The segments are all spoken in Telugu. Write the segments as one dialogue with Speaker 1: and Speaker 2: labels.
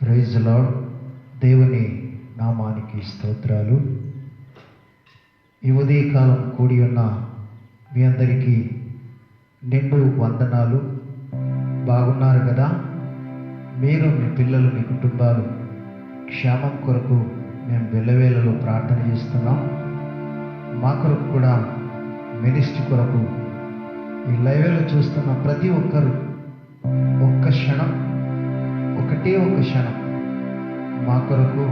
Speaker 1: Praise the lord. దేవుని నామానికి స్తోత్రాలు. ఈ ఉదయకాలం కూడి ఉన్న మీ అందరికీ నిండు వందనాలు. బాగున్నారు కదా? మీరు, మీ పిల్లలు, మీ కుటుంబాలు క్షేమం కొరకు మేము వెల్లవేళలో ప్రార్థన చేస్తున్నాం. మా కొరకు కూడా, మినిస్ట్రీ కొరకు, ఈ లైవ్లో చూస్తున్న ప్రతి ఒక్కరు ఒక్క క్షణం, ఒకటే ఒక క్షణం మా కొరకు,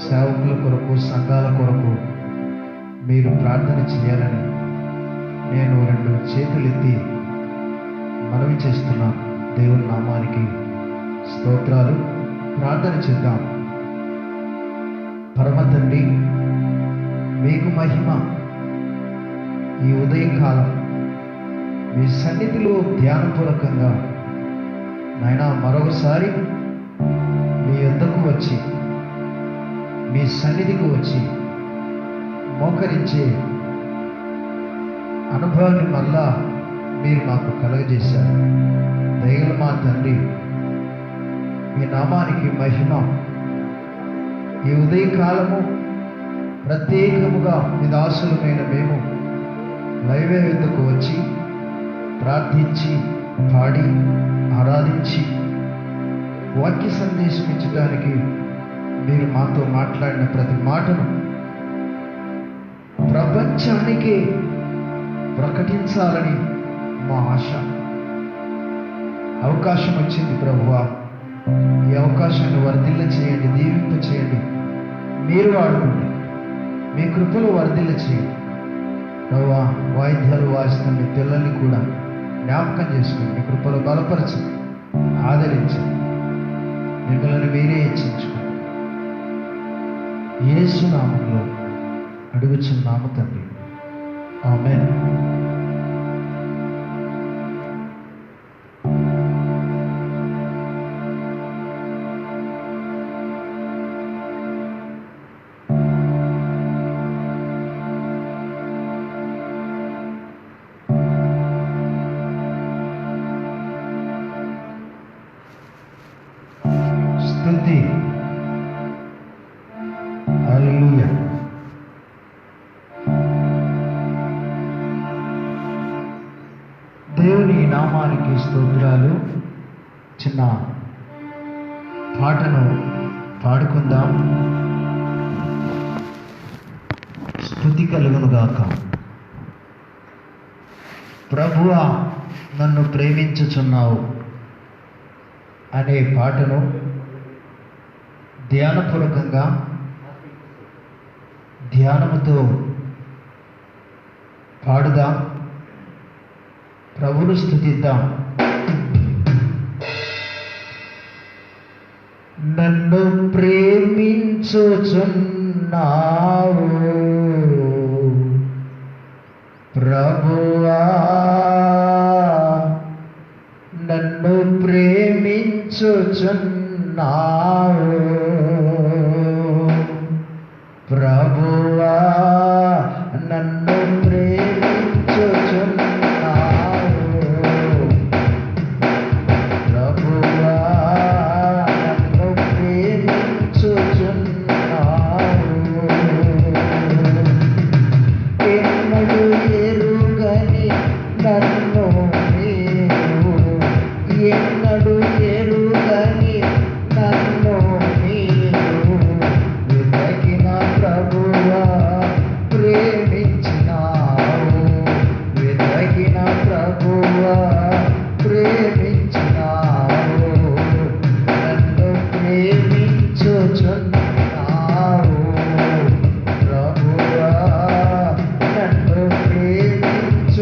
Speaker 1: సేవకుల కొరకు, సంఘాల కొరకు మీరు ప్రార్థన చేయాలని నేను 2 చేతులెత్తి మనవి చేస్తున్నాను. దేవుని నామానికి స్తోత్రాలు. ప్రార్థన చేద్దాం. పరమ తండ్రి, మీకు మహిమ. ఈ ఉదయకాలం మీ సన్నిధిలో ధ్యానపూర్వకంగా నాయనా మరొకసారి మీ యొద్దకు వచ్చి, మీ సన్నిధికి వచ్చి మోకరించే అనుభవాన్ని మళ్ళా మీరు మాకు కలగజేశారు. దయగల మా తండ్రి, మీ నామానికి మహిమ. ఈ ఉదయకాలము ప్రత్యేకముగా మీ దాసులమైన మేము లైవ్ యొద్దకు వచ్చి ప్రార్థించి, పాడి, ఆరాధించి వాక్య సందేశం ఇచ్చడానికి మీరు మాతో మాట్లాడిన ప్రతి మాటను ప్రపంచానికి ప్రకటించాలని మా ఆశ. అవకాశం వచ్చింది ప్రభువా. ఈ అవకాశాన్ని వర్ధిల్ల చేయండి, దీవింప చేయండి. మీరు వాడుకోండి, మీ కృపలో వర్ధిల్ల చేయండి ప్రభువా. వాయిద్యాలు వాయిస్తున్న మీ పిల్లల్ని కూడా జ్ఞాపకం చేసుకోండి, మీ కృపలో బలపరచు, ఆదరించు. మిమ్మల్ని మీరే హెచ్చించుకోండి. యేసు నామములో అడుగుచున్నాము తండ్రి, ఆమేన్. స్తుతి, హల్లెలూయా. దేవుని నామానికి స్తోత్రాలు. చిన్న పాటను పాడుకుందాం. స్తుతి కలుగునుగాక. ప్రభువా నన్ను ప్రేమించుచున్నావు అనే పాటను ధ్యానపూర్వకంగా, ధ్యానముతో పాడుదాం. ప్రభువును స్తుతిద్దాం. నన్ను ప్రేమించుచున్నావు ప్రభువా, నన్ను ప్రేమించుచున్నావు ప్రభువా, నన్ను ప్రేమించుచున్నావు ప్రభువా, నన్ను ప్రేమించుచున్నావు. ఎన్నడూ ఎరుగని నన్ను నీవు, ఎన్నడూ ఎరుగని నన్ను నీవు వెతకిన ప్రభువా, ప్రేమించినావు, వెతకిన ప్రభువా, ప్రేమించినావు. నన్ను ప్రేమించుచున్నావు ప్రభువా, నన్ను ప్రేమించుచున్నావు.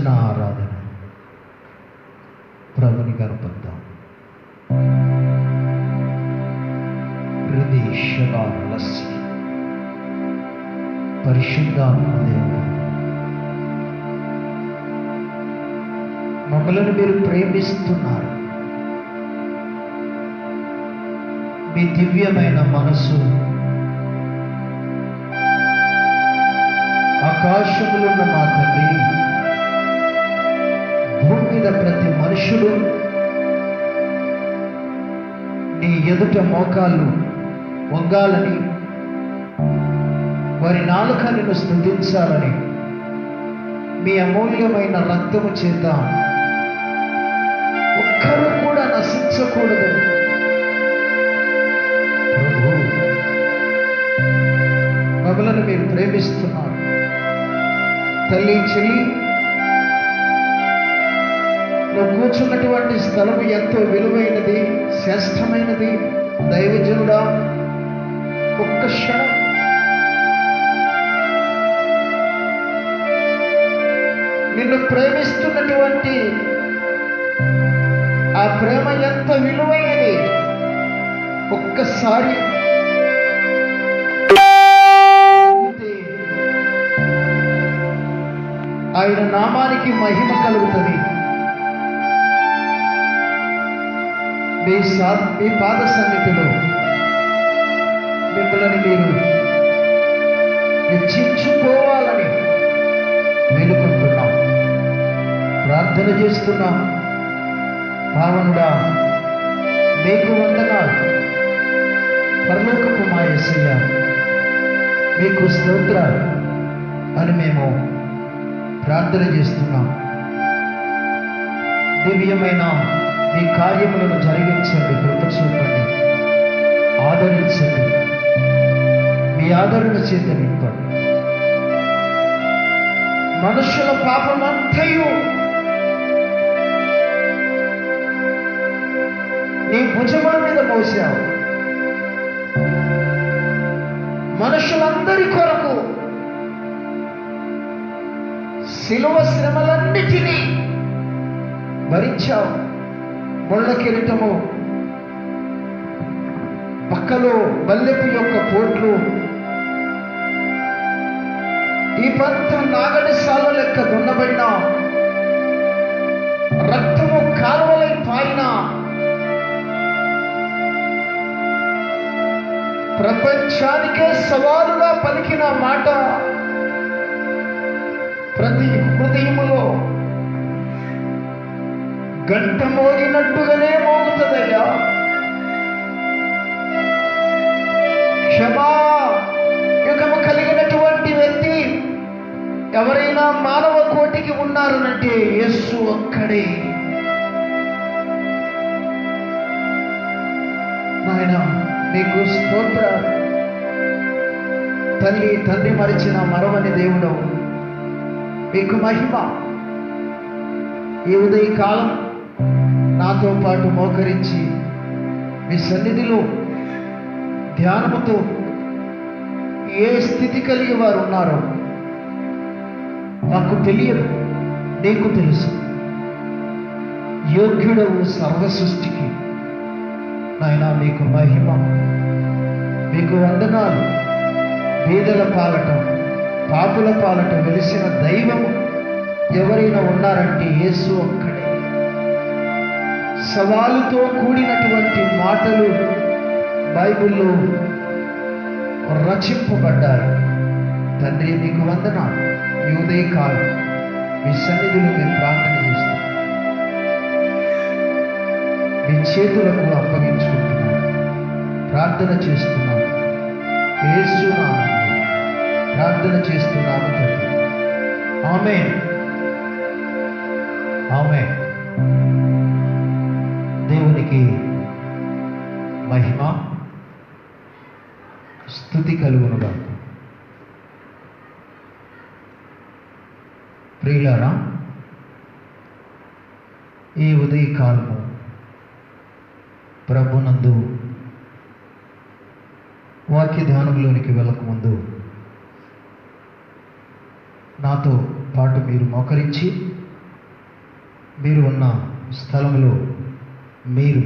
Speaker 1: చిన్న ఆరాధన ప్రభుని కనపడతాం. పరిశుద్ధాత్మదేవుడు, మమ్మలను మీరు ప్రేమిస్తున్నారు. మీ దివ్యమైన మనసు ఆకాశములున్న మా తండ్రి, భూమి మీద ప్రతి మనుషుడు నీ ఎదుట మోకాళ్ళు వంగాలని, వారి నాలుక నిన్ను స్తుతించాలని మీ అమూల్యమైన రక్తము చేత ఒక్కరూ కూడా నశించకూడదని ప్రభు మమ్మలను మీరు ప్రేమిస్తున్నారు. తల్లి చెల్లి, నువ్వు కూర్చున్నటువంటి స్థలం ఎంతో విలువైనది, శ్రేష్టమైనది. దైవజనుడా, ఒక్క క్షణం నిన్ను ప్రేమిస్తున్నటువంటి ఆ ప్రేమ ఎంత విలువైనది. ఒక్కసారి ఆయన నామానికి మహిమ కలుగుతుంది. మీ పాద సన్నిధిలో మిమ్మల్ని మీరు హెచ్చించుకోవాలని వేడుకుంటున్నాం, ప్రార్థన చేస్తున్నాం. పావనుడా, మీకు వందనాలు. పరలోకపు మా యేసయ్య, మీకు స్తోత్రాలు అని మేము ప్రార్థన చేస్తున్నాం. దివ్యమైన మీ కార్యములను జరిగించండి, కృప చూపండి, ఆదరించండి. మీ ఆదరణ చేత నింపండి. మనుషుల పాపమంతయు నీ భుజముల మీద మోసావు. మనుషులందరి కొరకు శిలువ శ్రమలన్నిటినీ భరించావు. ముళ్ళ కిరీటము, పక్కలో బల్లెపు యొక్క పోట్లు, ఈ పంత నాగడి సాలు లెక్క దున్నబడిన, రక్తము కాలువలై పాయిన, ప్రపంచానికే సవాలుగా పలికిన మాట ప్రతి హృదయములో గంట మోగినట్టుగానే మోగుతుందయ్యా. క్షమా యుగము కలిగినటువంటి వ్యక్తి ఎవరైనా మానవ కోటికి ఉన్నారనంటే యేసు ఒక్కడే. నాయన నీకు స్తోత్రాలు. తల్లి తండ్రి మరిచిన మరవని దేవుడు, మీకు మహిమ. ఈ ఉదయకాలం నాతో పాటు మోకరించి మీ సన్నిధిలో ధ్యానముతో ఏ స్థితి కలిగి వారు ఉన్నారో నాకు తెలియదు, నీకు తెలుసు. యోగ్యుడవు సర్వ సృష్టికి. నాయన మీకు మహిమ, మీకు వందనాలు. బీదల పాలట, పాపుల పాలట వెలిసిన దైవము ఎవరైనా ఉన్నారంటే యేసు ఒక్కడే. సవాలుతో కూడినటువంటి మాటలు బైబిల్లో రచింపబడ్డాయి. తండ్రి మీకు వందనాలు. ఈ ఉదయకాలం మీ సన్నిధిలో మేము ప్రార్థన చేస్తాం, మీ చేతులకు అప్పగించుకుంటున్నాం, ప్రార్థన చేస్తున్నాం. యేసు నామములో ప్రార్థన చేస్తున్నాము తండ్రి. ఆమేన్, ఆమేన్. దేవునికి మహిమ, స్తుతి కలుగునుగా. ప్రియులారా, ఈ ఉదయకాలము ప్రభునందు వాక్య ధ్యానంలోనికి వెళ్ళకముందు నాతో పాటు మీరు మోకరించి మీరు ఉన్న స్థలంలో మీరు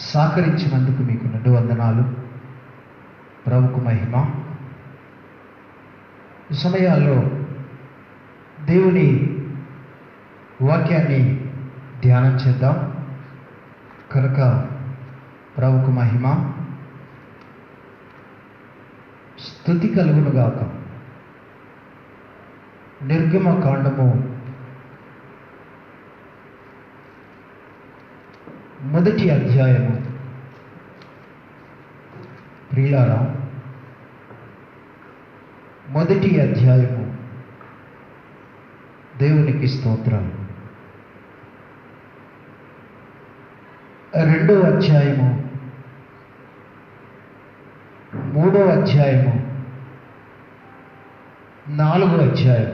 Speaker 1: సహకరించినందుకు మీకు నిండు వందనాలు. ప్రభుకు మహిమ. ఈ సమయాల్లో దేవుని వాక్యాన్ని ధ్యానం చేద్దాం కనుక ప్రభుకు మహిమ. స్తుతి కలుగునుగాక. నిర్గమ కాండము 1వ అధ్యాయము. ప్రియులారా, 1వ అధ్యాయము దేవునికి స్తోత్రాలు. 2వ అధ్యాయము, 3వ అధ్యాయము, 4వ అధ్యాయం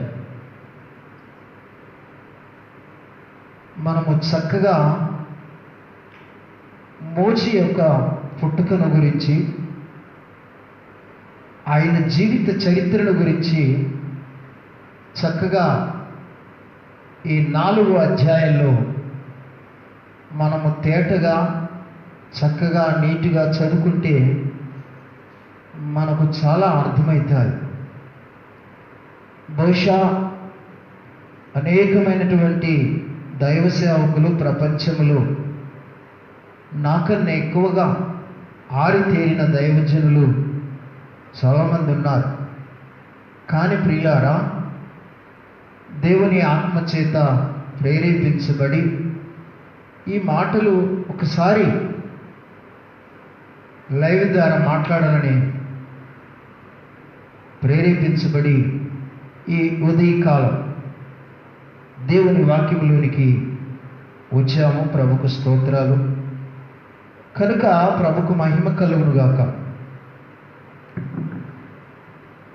Speaker 1: మనము చక్కగా మోషే యొక్క పుట్టుకను గురించి, ఆయన జీవిత చరిత్రను గురించి చక్కగా ఈ 4వ అధ్యాయంలో మనము తేటగా చక్కగా నీట్గా చదువుకుంటే మనకు చాలా అర్థమవుతాయి. బహుశా అనేకమైనటువంటి దైవ సేవకులు ప్రపంచంలో నాకన్నా ఎక్కువగా ఆరితేరిన దైవజనులు చాలామంది ఉన్నారు. కానీ ప్రియులారా, దేవుని ఆత్మ చేత ప్రేరేపించబడి ఈ మాటలు ఒకసారి లైవ్ ద్వారా మాట్లాడాలని ప్రేరేపించబడి ఈ ఉదయకాలం దేవుని వాక్యంలోనికి వచ్చాము. ప్రభుకు స్తోత్రాలు. కనుక ప్రభుకు మహిమ కలుగునుగాక.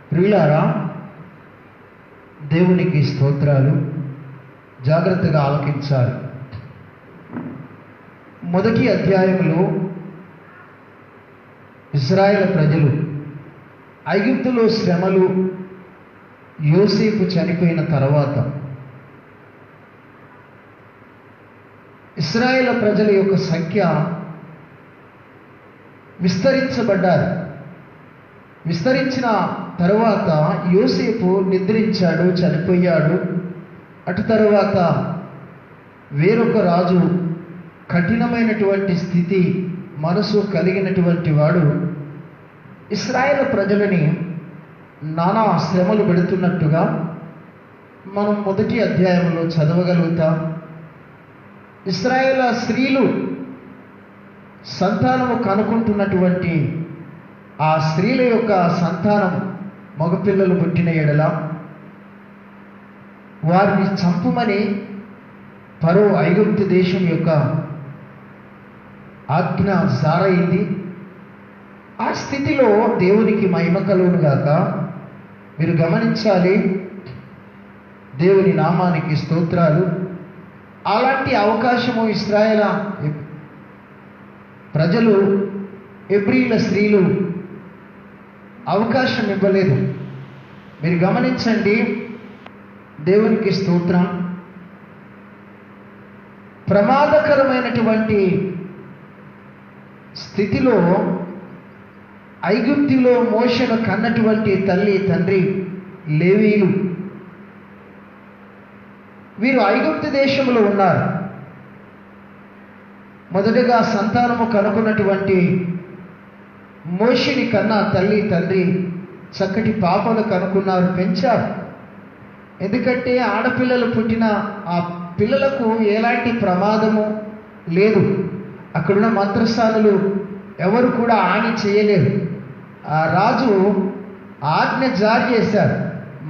Speaker 1: ప్రియులారా, దేవునికి స్తోత్రాలు. జాగ్రత్తగా ఆలకించాలి. 1వ అధ్యాయంలో ఇశ్రాయేలు ప్రజలు ఐగుప్తులో శ్రమలు, యోసేపు చనిపోయిన తర్వాత ఇశ్రాయేలు ప్రజల యొక్క సంఖ్య విస్తరించబడ్డారు. విస్తరించిన తరువాత యోసేపు నిద్రించాడు, చనిపోయాడు. అటు తరువాత వేరొక రాజు కఠినమైనటువంటి స్థితి మనసు కలిగినటువంటి వాడు ఇశ్రాయేలు ప్రజలని నానా శ్రమలు పెడుతున్నట్టుగా మనం 1వ అధ్యాయంలో చదవగలుగుతాం. ఇశ్రాయేలు స్త్రీలు సంతానము కనుకుంటున్నటువంటి ఆ స్త్రీల యొక్క సంతానం మగపిల్లలు పుట్టిన ఎడల వారిని చంపమని ఫరో ఐగుప్తు దేశం యొక్క ఆజ్ఞ జారైంది. ఆ స్థితిలో దేవునికి మహిమ కలుగునుగాక. మీరు గమనించాలి. దేవుని నామానికి స్తోత్రాలు. అలాంటి అవకాశము ఇశ్రాయేలు ప్రజలు, హెబ్రీల స్త్రీలు అవకాశం ఇవ్వలేదు. మీరు గమనించండి. దేవునికి స్తోత్రం. ప్రమాదకరమైనటువంటి స్థితిలో ఐగుప్తులో మోషేను కన్నటువంటి తల్లి తండ్రి లేవీలు, వీరు ఐగుప్తు దేశంలో ఉన్నారు. మొదటగా సంతానము కనుక్కున్నటువంటి మోషేని కన్నా తల్లి తండ్రి చక్కటి పాపలు కనుక్కున్నారు, పెంచారు. ఎందుకంటే ఆడపిల్లలు పుట్టిన ఆ పిల్లలకు ఎలాంటి ప్రమాదము లేదు. అక్కడున్న మంత్రస్థానులు ఎవరు కూడా హాని చేయలేరు. ఆ రాజు ఆజ్ఞ జారీ చేశారు.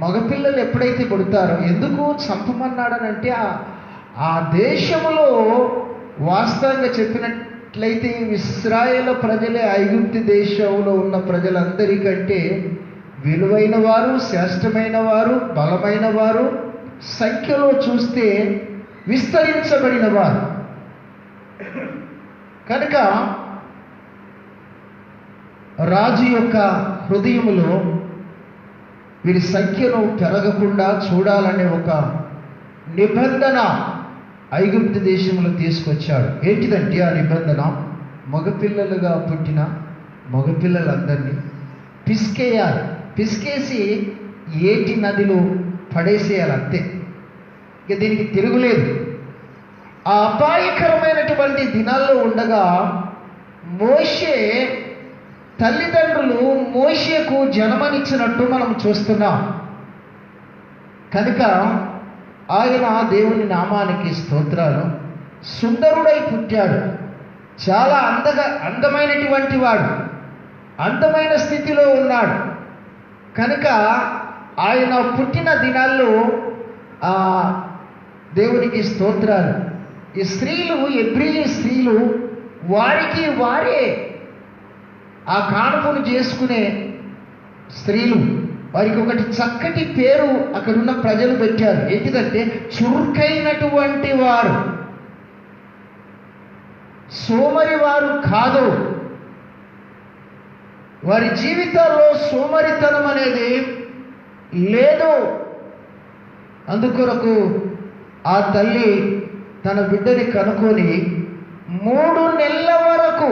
Speaker 1: మగపిల్లలు ఎప్పుడైతే పుడతారో, ఎందుకు చంపమన్నాడనంటే ఆ దేశంలో వాస్తవంగా చెప్పినట్లయితే ఇశ్రాయేలు ప్రజలే ఐగుప్తు దేశంలో ఉన్న ప్రజలందరికంటే విలువైన వారు, శ్రేష్టమైన వారు, బలమైన వారు, సంఖ్యలో చూస్తే విస్తరించబడిన వారు. కనుక రాజు యొక్క హృదయములో వీరి సంఖ్యను పెరగకుండా చూడాలనే ఒక నిబంధన ఐగుప్తు దేశంలో తీసుకొచ్చాడు. ఏంటిదంటే ఆ నిబంధన, మగపిల్లలుగా పుట్టిన మగపిల్లలందరినీ పిసికేయాలి. పిసికేసి ఏటి నదిలో పడేసేయాలి, అంతే. ఇక దీనికి తిరుగులేదు. ఆ అపాయకరమైనటువంటి దినాల్లో ఉండగా మోషే తల్లిదండ్రులు మోషేకు జన్మనిచ్చినట్టు మనం చూస్తున్నాం. కనుక ఆయన దేవుని నామానికి స్తోత్రాలు, సుందరుడై పుట్టాడు. చాలా అందమైనటువంటి వాడు, అందమైన స్థితిలో ఉన్నాడు. కనుక ఆయన పుట్టిన దినాల్లో దేవునికి స్తోత్రాలు. ఈ స్త్రీలు, ఎబ్రీ స్త్రీలు వారికి వారే ఆ కానుకను చేసుకునే స్త్రీలు, వారికి ఒకటి చక్కటి పేరు అక్కడున్న ప్రజలు పెట్టారు. ఏంటిదంటే చురుకైనటువంటి వారు, సోమరి వారు కాదు. వారి జీవితాల్లో సోమరితనం అనేది లేదు. అందుకొరకు ఆ తల్లి తన బిడ్డని కనుక్కొని 3 నెలల వరకు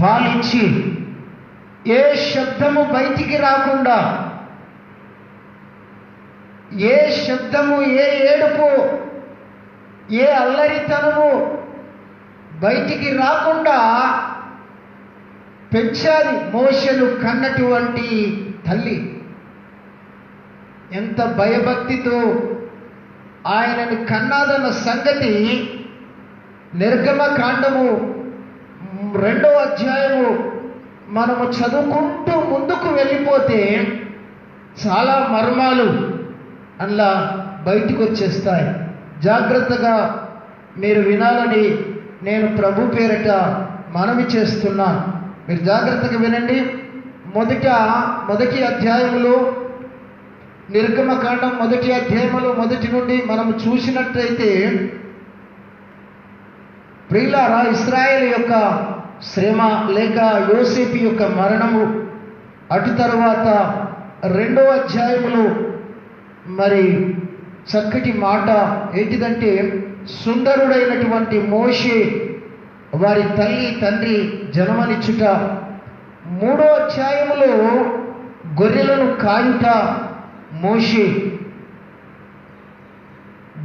Speaker 1: పాలిచ్చి ఏ శబ్దము బయటికి రాకుండా, ఏ శబ్దము, ఏ ఏడుపు, ఏ అల్లరితనము బయటికి రాకుండా పెంచాలి మోషేను కన్నటువంటి తల్లి. ఎంత భయభక్తితో ఆయనను కన్నాదన్న సంగతి నిర్గమకాండము 2వ అధ్యాయము మనము చదువుకుంటూ ముందుకు వెళ్ళిపోతే చాలా మర్మాలు అలా బయటికి వచ్చేస్తాయి. జాగ్రత్తగా మీరు వినాలని నేను ప్రభు పేరిట మనవి చేస్తున్నాను. మీరు జాగ్రత్తగా వినండి. మొదటి అధ్యాయములో, నిర్గమకాండం 1వ అధ్యాయములో 1 నుండి మనము చూసినట్లయితే, ప్రియులారా, ఇశ్రాయేలు యొక్క శ్రమ లేక యోసేపు యొక్క మరణము, అటు తరువాత 2వ అధ్యాయములో మరి చక్కటి మాట ఏంటిదంటే, సుందరుడైనటువంటి మోషే వారి తల్లి తండ్రి జన్మనిచ్చుట, 3వ అధ్యాయములో గొర్రెలను కాయుట మోషే,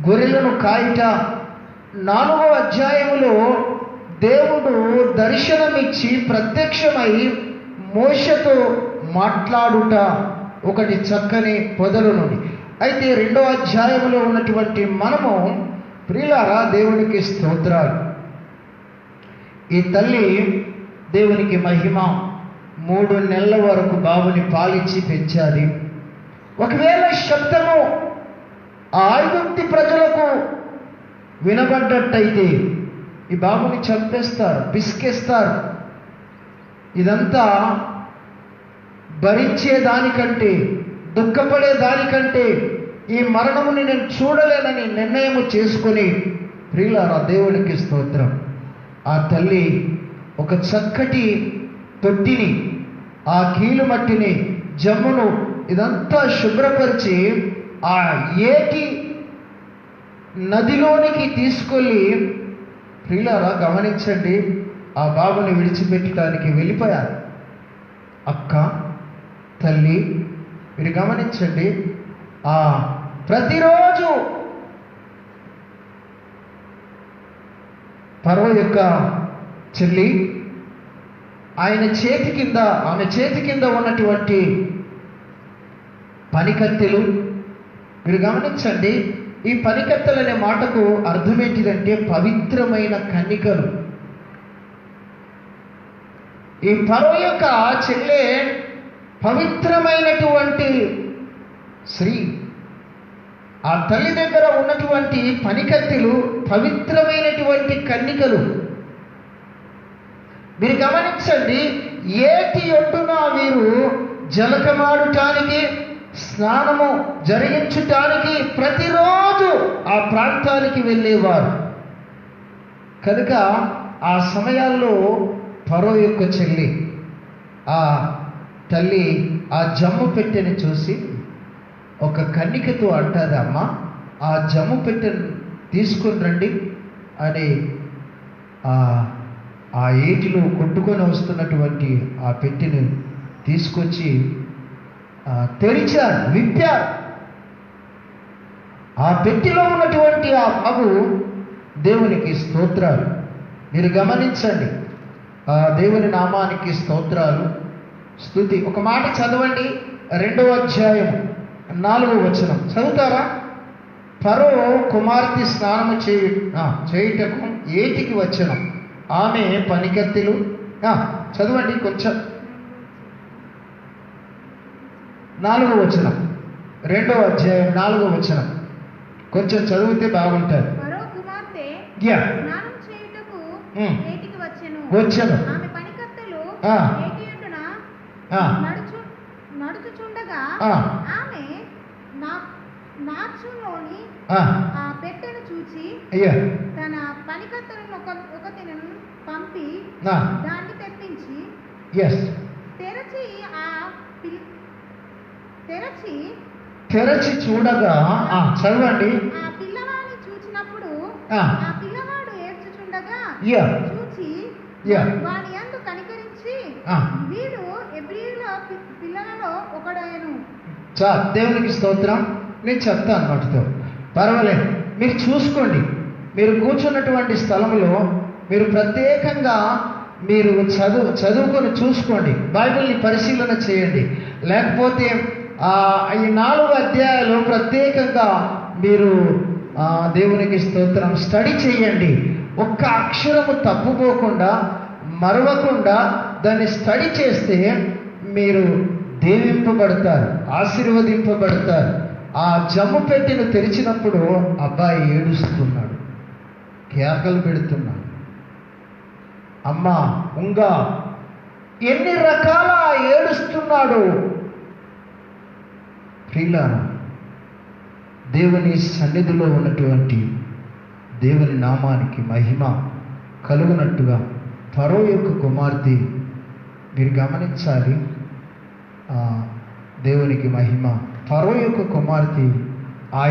Speaker 1: గొర్రెలను కాయుట, 4వ అధ్యాయములో దేవుడు దర్శనమిచ్చి ప్రత్యక్షమై మోషేతో మాట్లాడుట, ఒకటి చక్కని పొదల నుండి. అయితే 2వ అధ్యాయంలో ఉన్నటువంటి మనము, ప్రియులారా, దేవునికి స్తోత్రాలు. ఈ తల్లి దేవునికి మహిమ 3 నెలల వరకు బాబుని పాలిచ్చి పెంచాలి. ఒకవేళ శబ్దము ఆ ఐగుప్తి ప్రజలకు వినబడ్డట్టయితే ఈ బాబుని చంపేస్తారు, పిసికేస్తారు. ఇదంతా భరించేదానికంటే, దుఃఖపడేదానికంటే ఈ మరణముని నేను చూడలేనని నిర్ణయం చేసుకొని, ప్రియులారా, దేవునికి స్తోత్రం, ఆ తల్లి ఒక చక్కటి తొట్టిని, ఆ కీలు మట్టిని, జమ్మును ఇదంతా శుభ్రపరిచి ఆ ఏటి నదిలోనికి తీసుకెళ్ళి, ప్రియులారా గమనించండి, ఆ బాబుని విడిచిపెట్టడానికి వెళ్ళిపోయారు. అక్క, తల్లి, మీరు గమనించండి, ప్రతిరోజు ఫరో యొక్క చెల్లి ఆమె చేతి కింద ఉన్నటువంటి పనికత్తెలు, మీరు గమనించండి, ఈ పనికత్తెలు అనే మాటకు అర్థం ఏంటిదంటే పవిత్రమైన కన్నికలు. ఈ ఫరో యొక్క చెల్లె పవిత్రమైనటువంటి స్త్రీ. ఆ తల్లి దగ్గర ఉన్నటువంటి పనికత్తెలు పవిత్రమైనటువంటి కన్నికలు. మీరు గమనించండి, ఏటి ఒడ్డున వీరు జలకమాడటానికి, స్నానము జరిగించటానికి ప్రతిరోజు ఆ ప్రాంతానికి వెళ్ళేవారు. కనుక ఆ సమయాల్లో ఫరో యొక్క చెల్లి, ఆ తల్లి ఆ జమ్ము పెట్టెని చూసి ఒక కన్నికతో అంటారు, అమ్మ ఆ జమ్ము పెట్టెను తీసుకుని రండి అని ఆ ఏటిలో కొట్టుకొని వస్తున్నటువంటి ఆ పెట్టెను తీసుకొచ్చి తెరిచారు, విప్పారు. ఆ పెట్టెలో ఉన్నటువంటి ఆ మగు దేవునికి స్తోత్రాలు. మీరు గమనించండి, ఆ దేవుని నామానికి స్తోత్రాలు, స్తుతి. ఒక మాట చదవండి, 2వ అధ్యాయం 4వ వచనం చదువుతారా? ఫరో కుమార్తె స్నానము చేయుటకు ఏటికి వచ్చెను, ఆమె పనికత్తెలు. చదవండి కొంచెం, 4వ వచనం, 2వ అధ్యాయం 4వ వచనం కొంచెం చదివితే బాగుంటుంది. వచ్చాను.
Speaker 2: ఆమె పనికత్తెలు ఏటి యొద్దన నడుచుచుండగా ఆమె నాచులోని ఆ పెట్టెను చూచి తన పనికత్తెలను ఒకతిని పంపి దాన్ని తెప్పించి
Speaker 1: తెరచి చూడగా చదవండి.
Speaker 2: ఆ పిల్లవాడిని చూచినప్పుడు ఆ పిల్లవాడు ఏడ్చుచుండగా చూచి వాని యందు కనికరించి వీడు హెబ్రీయుల పిల్లలలో ఒకడైను.
Speaker 1: దేవునికి స్తోత్రం. నేను చెప్తాను వాటితో, పర్వాలేదు, మీరు చూసుకోండి. మీరు కూర్చున్నటువంటి స్థలంలో మీరు ప్రత్యేకంగా మీరు చదువుకొని చూసుకోండి, బైబిల్ని పరిశీలన చేయండి. లేకపోతే ఈ 4 అధ్యాయాలు ప్రత్యేకంగా మీరు దేవునికి స్తోత్రం స్టడీ చేయండి. ఒక్క అక్షరము తప్పుపోకుండా, మరవకుండా దాన్ని స్టడీ చేస్తే మీరు దీవింపబడతారు, ఆశీర్వదింపబడతారు. ఆ జమ్ము పెట్టెను తెరిచినప్పుడు అబ్బాయి ఏడుస్తున్నాడు, కేకలు పెడుతున్నాడు, అమ్మా ఉంగా, ఎన్ని రకాల ఏడుస్తున్నాడు. ప్రియులారా, దేవుని సన్నిధిలో ఉన్నటువంటి దేవుని నామానికి మహిమ కలుగునట్టుగా ఫరో యొక్క కుమార్తె, మీరు గమనించాలి, దేవునికి మహిమ. ఫరో యొక్క కుమార్తె ఆ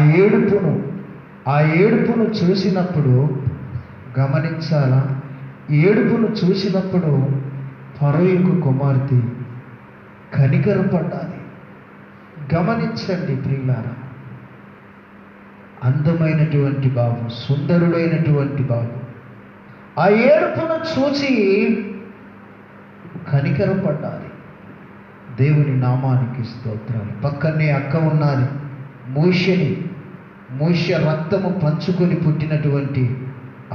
Speaker 1: ఏడుపును చూసినప్పుడు గమనించాలా, ఏడుపును చూసినప్పుడు ఫరో యొక్క కుమార్తె కనికరపడ్డాలి. గమనించండి ప్రియులారా, అందమైనటువంటి బాబు, సుందరుడైనటువంటి బాబు ఆ ఏడుపును చూసి కనికరపడ్డాలి. దేవుని నామానికి స్తోత్రాలు. పక్కనే అక్క ఉన్నది, మోషే రక్తము పంచుకొని పుట్టినటువంటి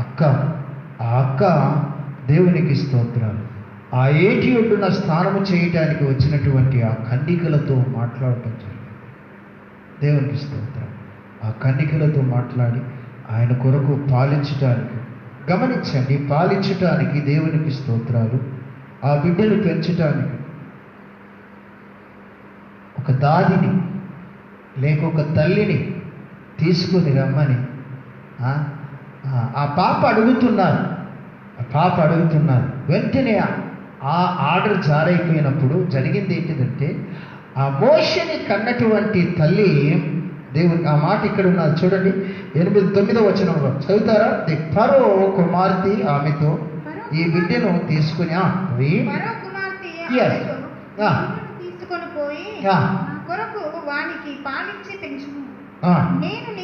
Speaker 1: అక్క. ఆ అక్క దేవునికి స్తోత్రాలు. ఆ ఏటి ఒడ్డున స్నానము చేయటానికి వచ్చినటువంటి ఆ కన్నికలతో మాట్లాడటం జరిగింది. దేవునికి స్తోత్రం. ఆ కన్నికలతో మాట్లాడి ఆయన కొరకు పాలించటానికి, గమనించండి, పాలించటానికి దేవునికి స్తోత్రాలు, ఆ బిడ్డను పెంచటానికి ఒక దాదిని లేక ఒక తల్లిని తీసుకుని రమ్మని ఆ పాప అడుగుతున్నారు. వెంటనే ఆ ఆర్డర్ జారైపోయినప్పుడు జరిగింది ఏంటిదంటే, ఆ మోషేని కన్నటువంటి తల్లి దేవుని, ఆ మాట ఇక్కడ ఉన్నది చూడండి, 8-9 వచనంలో చదువుతారా? ఫరో కుమార్తె ఆమెతో ఈ బిడ్డను తీసుకుని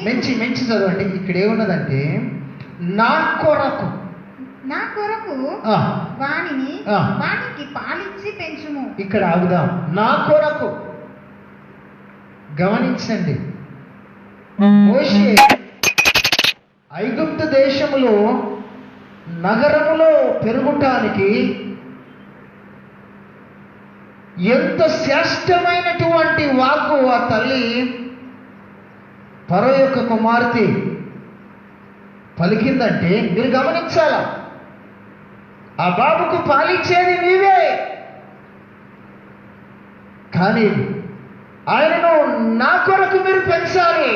Speaker 1: మెంచి చదవండి. ఇక్కడ ఏమున్నదంటే, నా కొరకు
Speaker 2: వానికి పాలించి పెంచుము.
Speaker 1: ఇక్కడ ఆగుదాం. నా కొరకు. గమనించండి, మోషే ఐగుప్తు దేశములో నగరములో పెరుగుటానికి ఎంత శ్రేష్టమైనటువంటి వాక్కు ఆ తల్లి ఫరో యొక్క కుమార్తె పలికిందంటే మీరు గమనించాలా, ఆ బాబుకు పాలించేది నీవే, కానీ ఆయనను నా కొరకు మీరు పెంచాలి.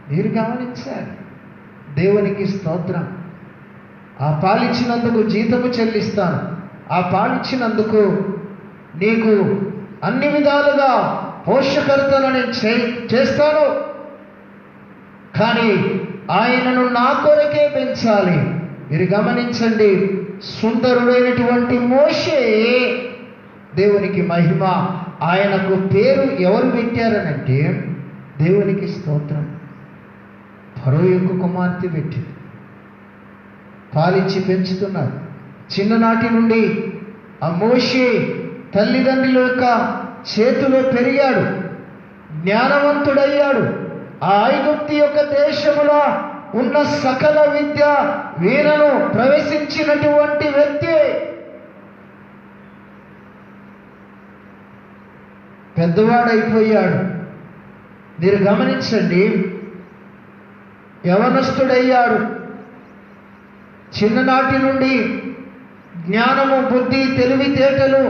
Speaker 1: మీరు గమనించాలి. దేవునికి స్తోత్రం. ఆ పాలిచ్చినందుకు జీతము చెల్లిస్తాను, ఆ పాలిచ్చినందుకు నీకు అన్ని విధాలుగా పోషకర్తను నేను చేస్తాను, కానీ ఆయనను నా కొరకే పెంచాలి. మీరు గమనించండి, సుందరుడైనటువంటి మోషే దేవునికి మహిమ. ఆయనకు పేరు ఎవరు పెట్టారనంటే దేవునికి స్తోత్రం, ఫరో యొక్క కుమార్తె పెట్టింది. పాలిచ్చి పెంచుతున్నారు. చిన్ననాటి నుండి ఆ మోషే తల్లిదండ్రుల యొక్క చేతిలో పెరిగాడు, జ్ఞానవంతుడయ్యాడు. ఆ ఐగుప్తు యొక్క దేశములో ఉన్న సకల విద్య వీరను ప్రవేశించినటువంటి వ్యక్తి. పెద్దవాడైపోయాడు. మీరు గమనించండి, యవనస్తుడయ్యాడు. చిన్ననాటి నుండి జ్ఞానము, బుద్ధి, తెలివితేటలు.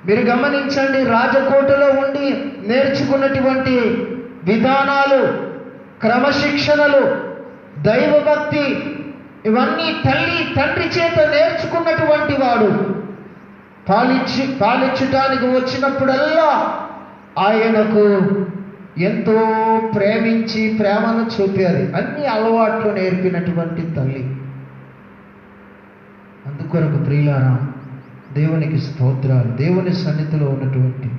Speaker 1: మీరు గమనించండి, రాజకోటలో ఉండి నేర్చుకున్నటువంటి విధానాలు, క్రమశిక్షణలు, దైవభక్తి, ఇవన్నీ తల్లి తండ్రి చేత నేర్చుకున్నటువంటి వాడు. పాలించటానికి వచ్చినప్పుడల్లా ఆయనకు ఎంతో ప్రేమించి ప్రేమను చూపేది. అన్ని అలవాట్లు నేర్పినటువంటి తల్లి. అందుకొరకు ప్రియులారా, దేవునికి స్తోత్రాలు. దేవుని సన్నిధిలో ఉన్నటువంటి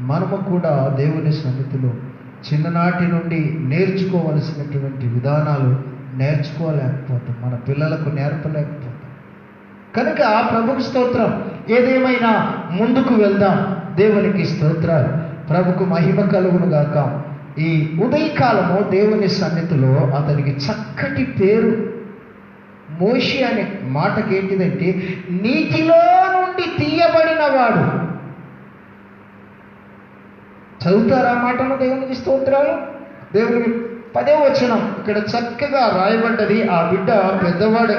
Speaker 1: మనము కూడా దేవుని సన్నిధిలో చిన్ననాటి నుండి నేర్చుకోవలసినటువంటి విధానాలు నేర్చుకోలేకపోతాం, మన పిల్లలకు నేర్పలేకపోతాం. కనుక ప్రభుకు స్తోత్రం. ఏదేమైనా ముందుకు వెళ్దాం. దేవునికి స్తోత్రాలు. ప్రభుకు మహిమ కలుగును గాక. ఈ ఉదయకాలము దేవుని సన్నిధిలో అతనికి చక్కటి పేరు. మోషే అనే మాటకి ఏంటిదంటే నీటిలో నుండి తీయబడిన వాడు. చదువుతారా మాటను? దేవునికి స్తోత్రాలు. దేవునికి 10వ వచనం ఇక్కడ చక్కగా రాయబడ్డది. ఆ బిడ్డ పెద్దవాడు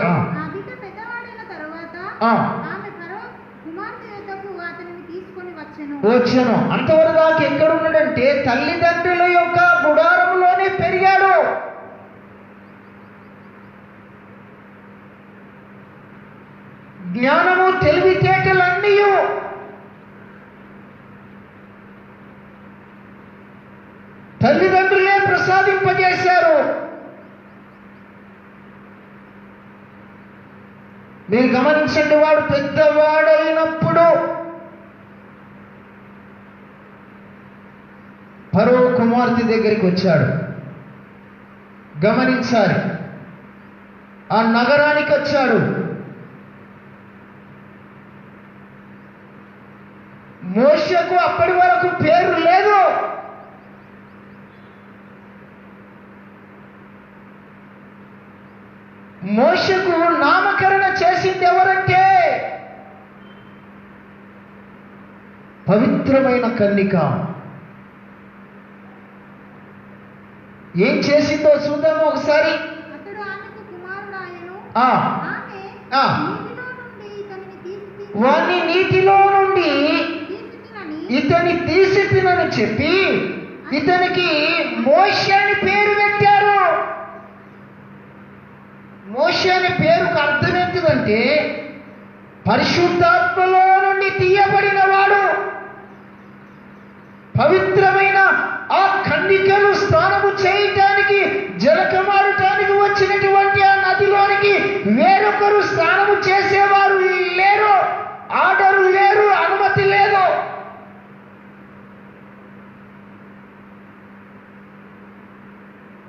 Speaker 1: వచ్చాను. అంతవరకు దాకా ఎక్కడున్నాడంటే తల్లిదండ్రుల యొక్క గుడారంలోనే పెరిగాడు. జ్ఞానము, తెలివితేటలన్నీ తల్లిదండ్రులే ప్రసాదింపజేశారు. మీరు గమనించండి, వాడు పెద్దవాడైనప్పుడు ఫరో కుమార్తె దగ్గరికి వచ్చాడు. గమనించాలి, ఆ నగరానికి వచ్చాడు. మోషేకు అప్పటి వరకు పేరు లేదు. మోషేకు నామకరణ చేసింది ఎవరంటే పవిత్రమైన కన్నిక. ఏం చేసిందో చూద్దాము ఒకసారి. వాణ్ణి నీటిలో నుండి ఇతని తీసి తినని చెప్పి ఇతనికి మోషే అని పేరు పెట్టారు. మోషే అనే పేరుకు అర్థం ఏంటిదంటే పరిశుద్ధాత్మలో నుండి తీయబడిన వాడు. పవిత్రమైన ఆ కన్నికలు స్నానము చేయటానికి, జలకమారటానికి వచ్చినటువంటి ఆ నదిలోనికి వేరొకరు స్నానము చేసేవారు లేరు, ఆర్డరు లేరు, అనుమతి లేదు.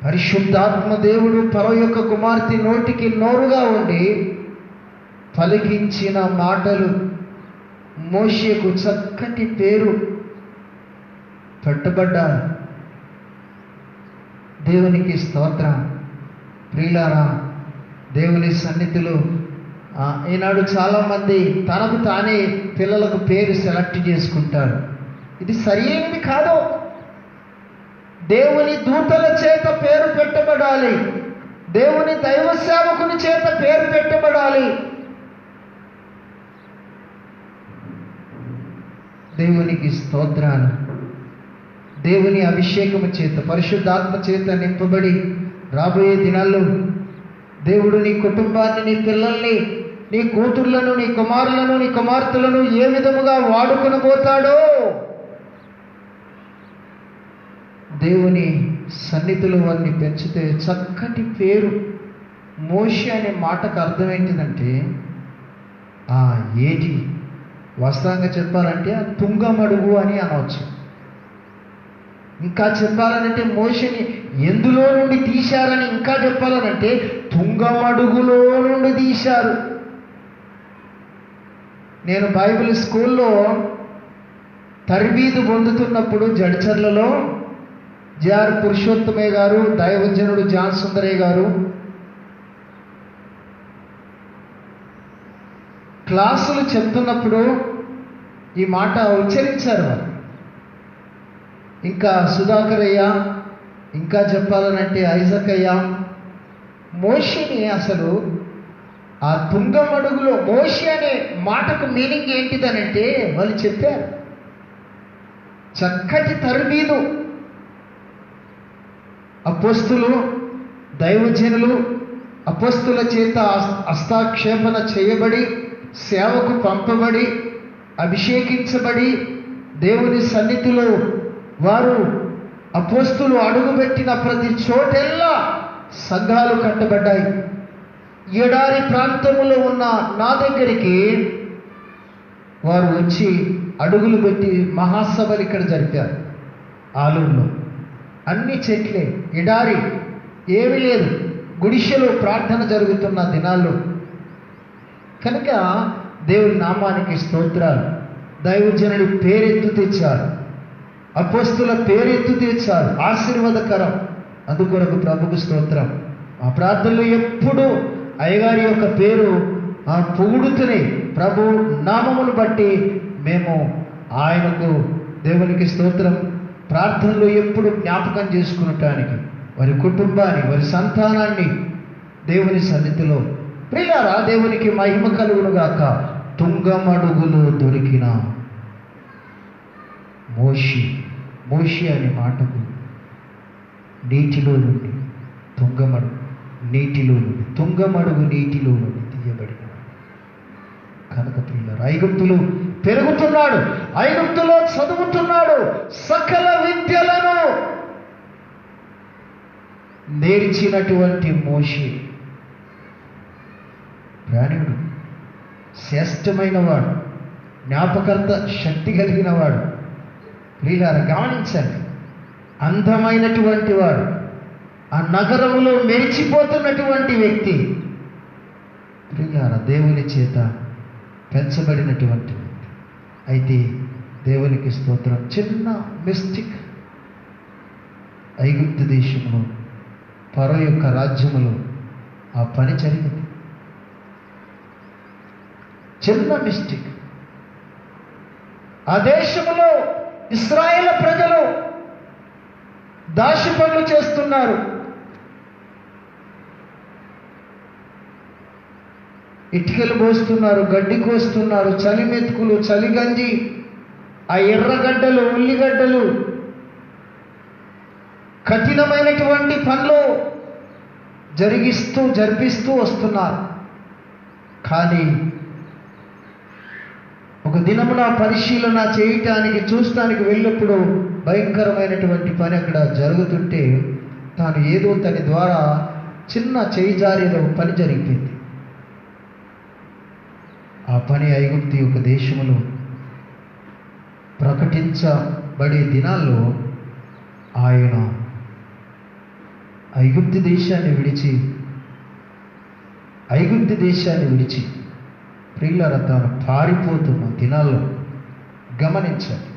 Speaker 1: పరిశుద్ధాత్మ దేవుడు ఫరో యొక్క కుమార్తె నోటికి నోరుగా ఉండి పలికించిన మాటలు మోషేకు చక్కటి పేరు పెట్టబడ్డారు. దేవునికి స్తోత్రం. ప్రియులారా, దేవుని సన్నిధిలో ఈనాడు చాలామంది తనకు తానే పిల్లలకు పేరు సెలెక్ట్ చేసుకుంటారు. ఇది సరైనది కాదు. దేవుని దూతల చేత పేరు పెట్టబడాలి. దేవుని దైవ సేవకుని చేత పేరు పెట్టబడాలి. దేవునికి స్తోత్రాలు. దేవుని అభిషేకము చేత, పరిశుద్ధాత్మ చేత నింపబడి రాబోయే దినాల్లో దేవుడు నీ కుటుంబాన్ని, నీ పిల్లల్ని, నీ కూతుర్లను, నీ కుమారులను, నీ కుమార్తెలను ఏ విధముగా వాడుకొని పోతాడో. దేవుని సన్నిధిలో వారిని పెంచితే చక్కటి పేరు. మోషే అనే మాటకు అర్థం ఏంటిదంటే ఏటి, వాస్తవంగా చెప్పాలంటే తుంగమడుగు అని అనవచ్చు. ఇంకా చెప్పాలనంటే మోషేని ఎందులో నుండి తీశారని ఇంకా చెప్పాలనంటే తుంగమడుగులో నుండి తీశారు. నేను బైబిల్ స్కూల్లో తరబీదు పొందుతున్నప్పుడు జడ్చర్లలో జేఆర్ పురుషోత్తమయ్య గారు, దైవజనుడు జాన్ సుందరయ్య గారు క్లాసులు చెప్తున్నప్పుడు ఈ మాట ఉచ్చరించారు వారు. ఇంకా సుధాకర్ అయ్య, ఇంకా చెప్పాలనంటే ఐజక్ అయ్య, మోషేని అసలు ఆ తుంగమడుగులో మోషే అనే మాటకు మీనింగ్ ఏంటిదనంటే వాళ్ళు చెప్పారు. చక్కటి తరబీదు అపోస్తులు, దైవజనులు అపోస్తుల చేత హస్తాక్షేపణ చేయబడి, సేవకు పంపబడి, అభిషేకించబడి, దేవుని సన్నిధిలో వారు అపోస్తులు అడుగుపెట్టిన ప్రతి చోటెల్లా సంఘాలు కట్టబడ్డాయి. ఎడారి ప్రాంతములో ఉన్న నా దగ్గరికి వారు వచ్చి అడుగులు పెట్టి మహాసభలు ఇక్కడ జరిపారు. ఆలూరులో అన్ని చెట్లే, ఎడారి, ఏమీ లేదు. గుడిసెలో ప్రార్థన జరుగుతున్న దినాల్లో కనుక దేవుని నామానికి స్తోత్రాలు. దైవజనుడి పేరెత్తు తెచ్చారు, అపోస్తుల పేరెత్తు తెచ్చారు, ఆశీర్వాదకరం. అందుకొరకు ప్రభుకు స్తోత్రం. ఆ ప్రార్థనలో ఎప్పుడూ అయ్యగారి యొక్క పేరు పొగుడుతూనే ప్రభు నామమును బట్టి మేము ఆయనకు, దేవునికి స్తోత్రం, ప్రార్థనలో ఎప్పుడు జ్ఞాపకం చేసుకునటానికి వారి కుటుంబాన్ని, వారి సంతానాన్ని దేవుని సన్నిధిలో. ప్రియులారా, దేవునికి మహిమ కలుగునుగాక. తుంగమడుగులో దొరికిన మోషే అనే మాటకు నీటిలో నుండి తుంగమడుగు, నీటిలో నుండి తుంగమడుగు, నీటిలో నుండి తీయబడిన కనుక ప్రియులారా, ఐగుప్తులు పెరుగుతున్నాడు, ఐగుప్తులో చదువుతున్నాడు, సకల విద్యలను నేర్చినటువంటి మోషే ప్రాణుడు, శ్రేష్టమైన వాడు, జ్ఞాపకర్త శక్తి కలిగిన వాడు. ప్రియులారా, గమనించండి, అందమైనటువంటి వాడు, ఆ నగరంలో మెరిచిపోతున్నటువంటి వ్యక్తి. ప్రియులారా, దేవుని చేత పెంచబడినటువంటి వ్యక్తి. అయితే దేవునికి స్తోత్రం, చిన్న మిస్టిక్ ఐగుప్తు దేశంలో, ఫరో యొక్క రాజ్యములో ఆ పని జరిగింది. చిన్న మిస్టేక్. ఆ దేశంలో ఇశ్రాయేలు ప్రజలు దాసి పనులు చేస్తున్నారు. ఇటుకలు పోస్తున్నారు, గడ్డి కోస్తున్నారు, చలి మెతుకులు, చలి గంజి, ఆ ఎర్రగడ్డలు, ఉల్లిగడ్డలు, కఠినమైనటువంటి పనులు జరిపిస్తూ వస్తున్నారు. కానీ ఒక దినమున పరిశీలన చేయటానికి, చూడటానికి వెళ్ళినప్పుడు భయంకరమైనటువంటి పని అక్కడ జరుగుతుంటే తాను ఏదో తన ద్వారా చిన్న చేయి జారిలో పని జరిగిపోయింది. ఆ పని ఐగుప్తు యొక్క దేశములో ప్రకటించబడే దినాల్లో ఆయన ఐగుప్తు దేశాన్ని విడిచి ప్రియులారా, తాను పారిపోతున్న దినాల్లో గమనించాలి.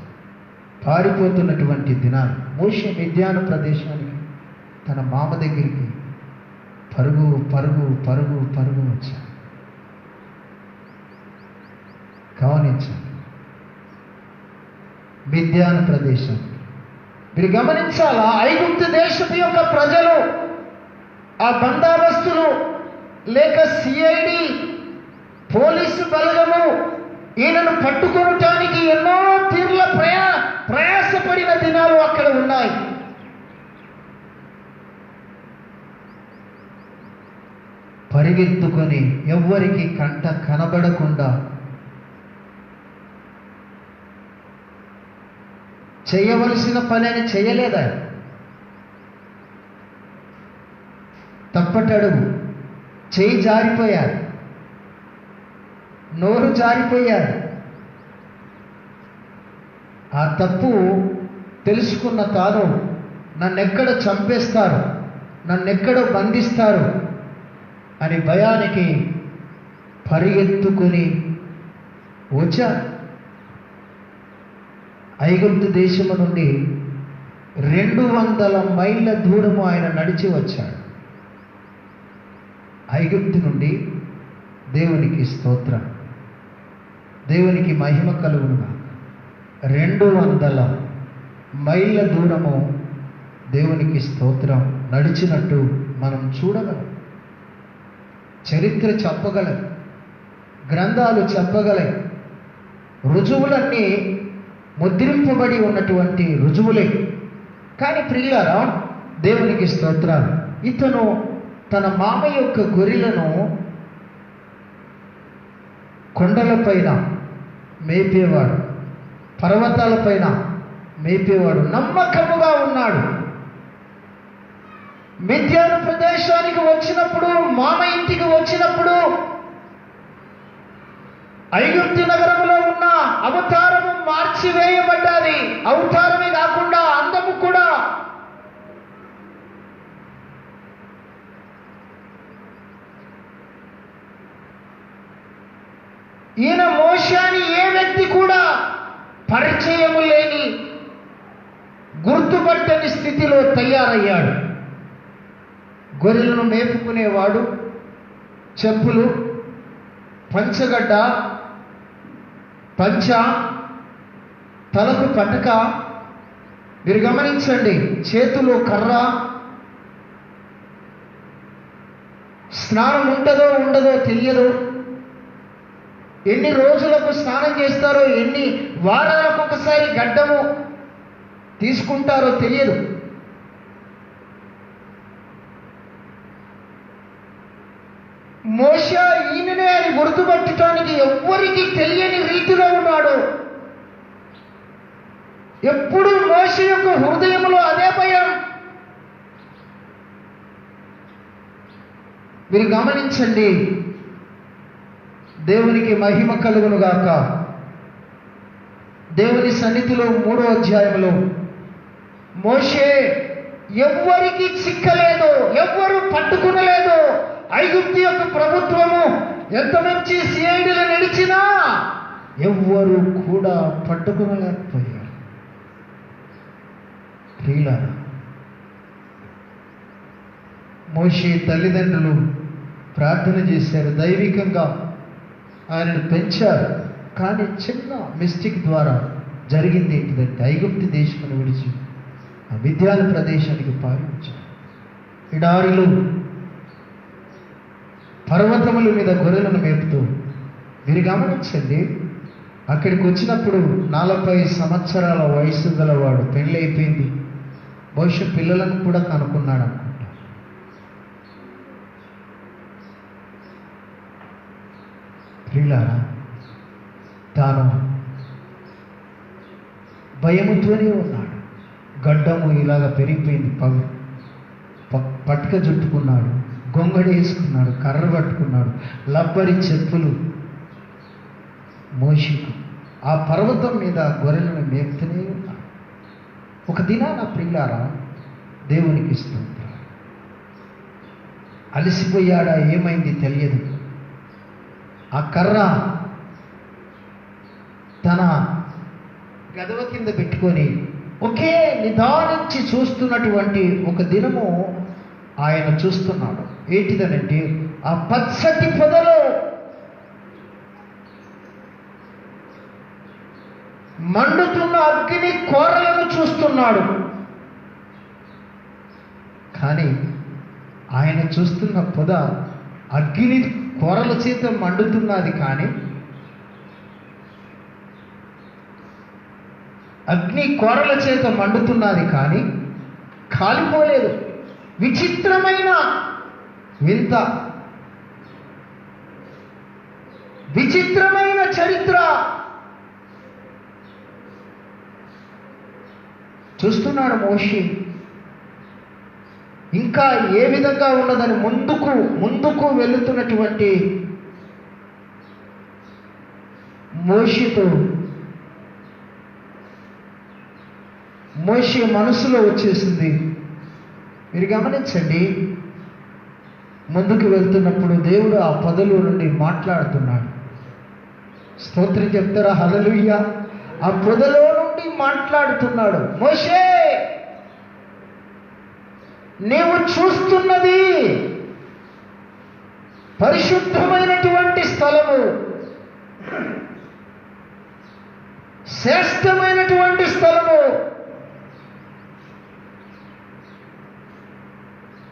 Speaker 1: పారిపోతున్నటువంటి దినాలు మోషే మిద్యాను ప్రదేశానికి, తన మామ దగ్గరికి పరుగు వచ్చాడు. గమనించాలి, మిద్యాను ప్రదేశం మీరు గమనించాలా. ఐగుప్తు దేశపు యొక్క ప్రజలు, ఆ బందోబస్తులు లేక సిఐడి పోలీసు బలగము ఈయనను పట్టుకొనటానికి ఎన్నో తీర్ల ప్రయాసపడిన దినాలు అక్కడ ఉన్నాయి. పరిగెత్తుకొని ఎవ్వరికి కంట కనబడకుండా చేయవలసిన పని అని చేయలేదా? తప్పటడుగు, చేయి జారిపోయారు, నోరు జారిపోయారు. ఆ తప్పు తెలుసుకున్న తాను నన్నెక్కడ చంపేస్తారు, నన్నెక్కడ బంధిస్తారు అని భయానికి పరిగెత్తుకుని వచ్చారు. ఐగుప్తు దేశము నుండి 200 మైళ్ళ దూరము ఆయన నడిచి వచ్చాడు. ఐగుప్తు నుండి దేవునికి స్తోత్రం, దేవునికి మహిమ కలుగునుగా. 200 మైళ్ళ దూరము దేవునికి స్తోత్రం నడిచినట్టు మనం చూడగలం. చరిత్ర చెప్పగలం, గ్రంథాలు చెప్పగలం. రుజువులన్నీ ముద్రింపబడి ఉన్నటువంటి రుజువులే. కానీ ప్రియులారా, దేవునికి స్తోత్రాలు, ఇతను తన మామ యొక్క గొర్రెలను కొండలపైన మేపేవాడు, పర్వతాలపైన మేపేవాడు, నమ్మకముగా ఉన్నాడు. మిద్యాను ప్రదేశానికి వచ్చినప్పుడు, మామ ఇంటికి వచ్చినప్పుడు ఐగుప్తు నగరంలో ఉన్న అవతారము మార్చివేయబడ్డాది. అవతారమే కాకుండా అందము కూడా. ఈయన మోషే అని ఏ వ్యక్తి కూడా పరిచయము లేని, గుర్తుపట్టని స్థితిలో తయారయ్యాడు. గొర్రెలను మేపుకునేవాడు, చెప్పులు, పంచగడ్డ, పంచ, తలకు పటక. మీరు గమనించండి, చేతిలో కర్ర. స్నానం ఉంటుందో ఉండదో తెలియదు. ఎన్ని రోజులకు స్నానం చేస్తారో, ఎన్ని వారాలకు ఒకసారి గడ్డము తీసుకుంటారో తెలియదు. మోషే ఈయననే అని గుర్తుపట్టడానికి ఎవ్వరికి తెలియని రీతిలో ఉన్నాడు. ఎప్పుడు మోషే యొక్క హృదయంలో అదే భయం. మీరు గమనించండి, దేవునికి మహిమ కలుగునుగాక. దేవుని సన్నిధిలో 3వ అధ్యాయంలో మోషే ఎవ్వరికి చిక్కలేదు, ఎవ్వరు పట్టుకునలేదు. ఐగుప్తు యొక్క ప్రభుత్వము ఎంత మంచి సిఐడిలో నిలిచినా ఎవ్వరు కూడా పట్టుకునలేకపోయారు. ప్రియులారా, మోషే తల్లిదండ్రులు ప్రార్థన చేశారు, దైవికంగా ఆయనను పెంచారు. కానీ చిన్న మిస్టేక్ ద్వారా జరిగింది ఏంటిదంటే, ఐగుప్తు దేశమును విడిచి ఆ మిద్యాను ప్రదేశానికి పాలించారు. ఎడారిలో పర్వతముల మీద గొర్రెలను మేపుతూ. మీరు గమనించండి, అక్కడికి వచ్చినప్పుడు 40 సంవత్సరాల వయసు గలవాడు, పెళ్ళి అయిపోయింది, బహుశా పిల్లలను కూడా కనుక్కున్నాడు అనుకుంటా. ప్రియులారా, తాను భయముతోనే ఉన్నాడు. గడ్డము ఇలాగ పెరిగిపోయింది, పట్టుక జుట్టుకున్నాడు, గొంగడి వేసుకున్నాడు, కర్ర పట్టుకున్నాడు, లబ్బరి చెప్పులు. మోషేకు ఆ పర్వతం మీద గొర్రెలను మేపుతూనే ఉన్నాడు. ఒక దినాన ప్రియులారా, దేవునికి స్తోత్రం, అలసిపోయాడా ఏమైంది తెలియదు. ఆ కర్ర తన గదవ కింద పెట్టుకొని ఒకే నిదానించి చూస్తున్నటువంటి ఒక దినము ఆయన చూస్తున్నాడు. ఏంటిదనంటే, ఆ పచ్చటి పొదలో మండుతున్న అగ్ని కోరలను చూస్తున్నాడు. కానీ ఆయన చూస్తున్న పొద అగ్ని కోరల చేత మండుతున్నది, కానీ అగ్ని కోరల చేత మండుతున్నది, కానీ కాలిపోలేదు. విచిత్రమైన వింత. విచిత్రమైన చరిత్ర చూస్తున్నాడు మోషే. ఇంకా ఏ విధంగా ఉన్నదని ముందుకు వెళుతున్నటువంటి మోషే మనసులో వచ్చేసింది. మీరు గమనించండి, ముందుకు వెళ్తున్నప్పుడు దేవుడు ఆ పొదలో నుండి మాట్లాడుతున్నాడు. స్తోత్రం చెప్తారా? హల్లెలూయా. ఆ పొదలో నుండి మాట్లాడుతున్నాడు. మోషే, నీవు చూస్తున్నది పరిశుద్ధమైనటువంటి స్థలము, శ్రేష్టమైనటువంటి స్థలము.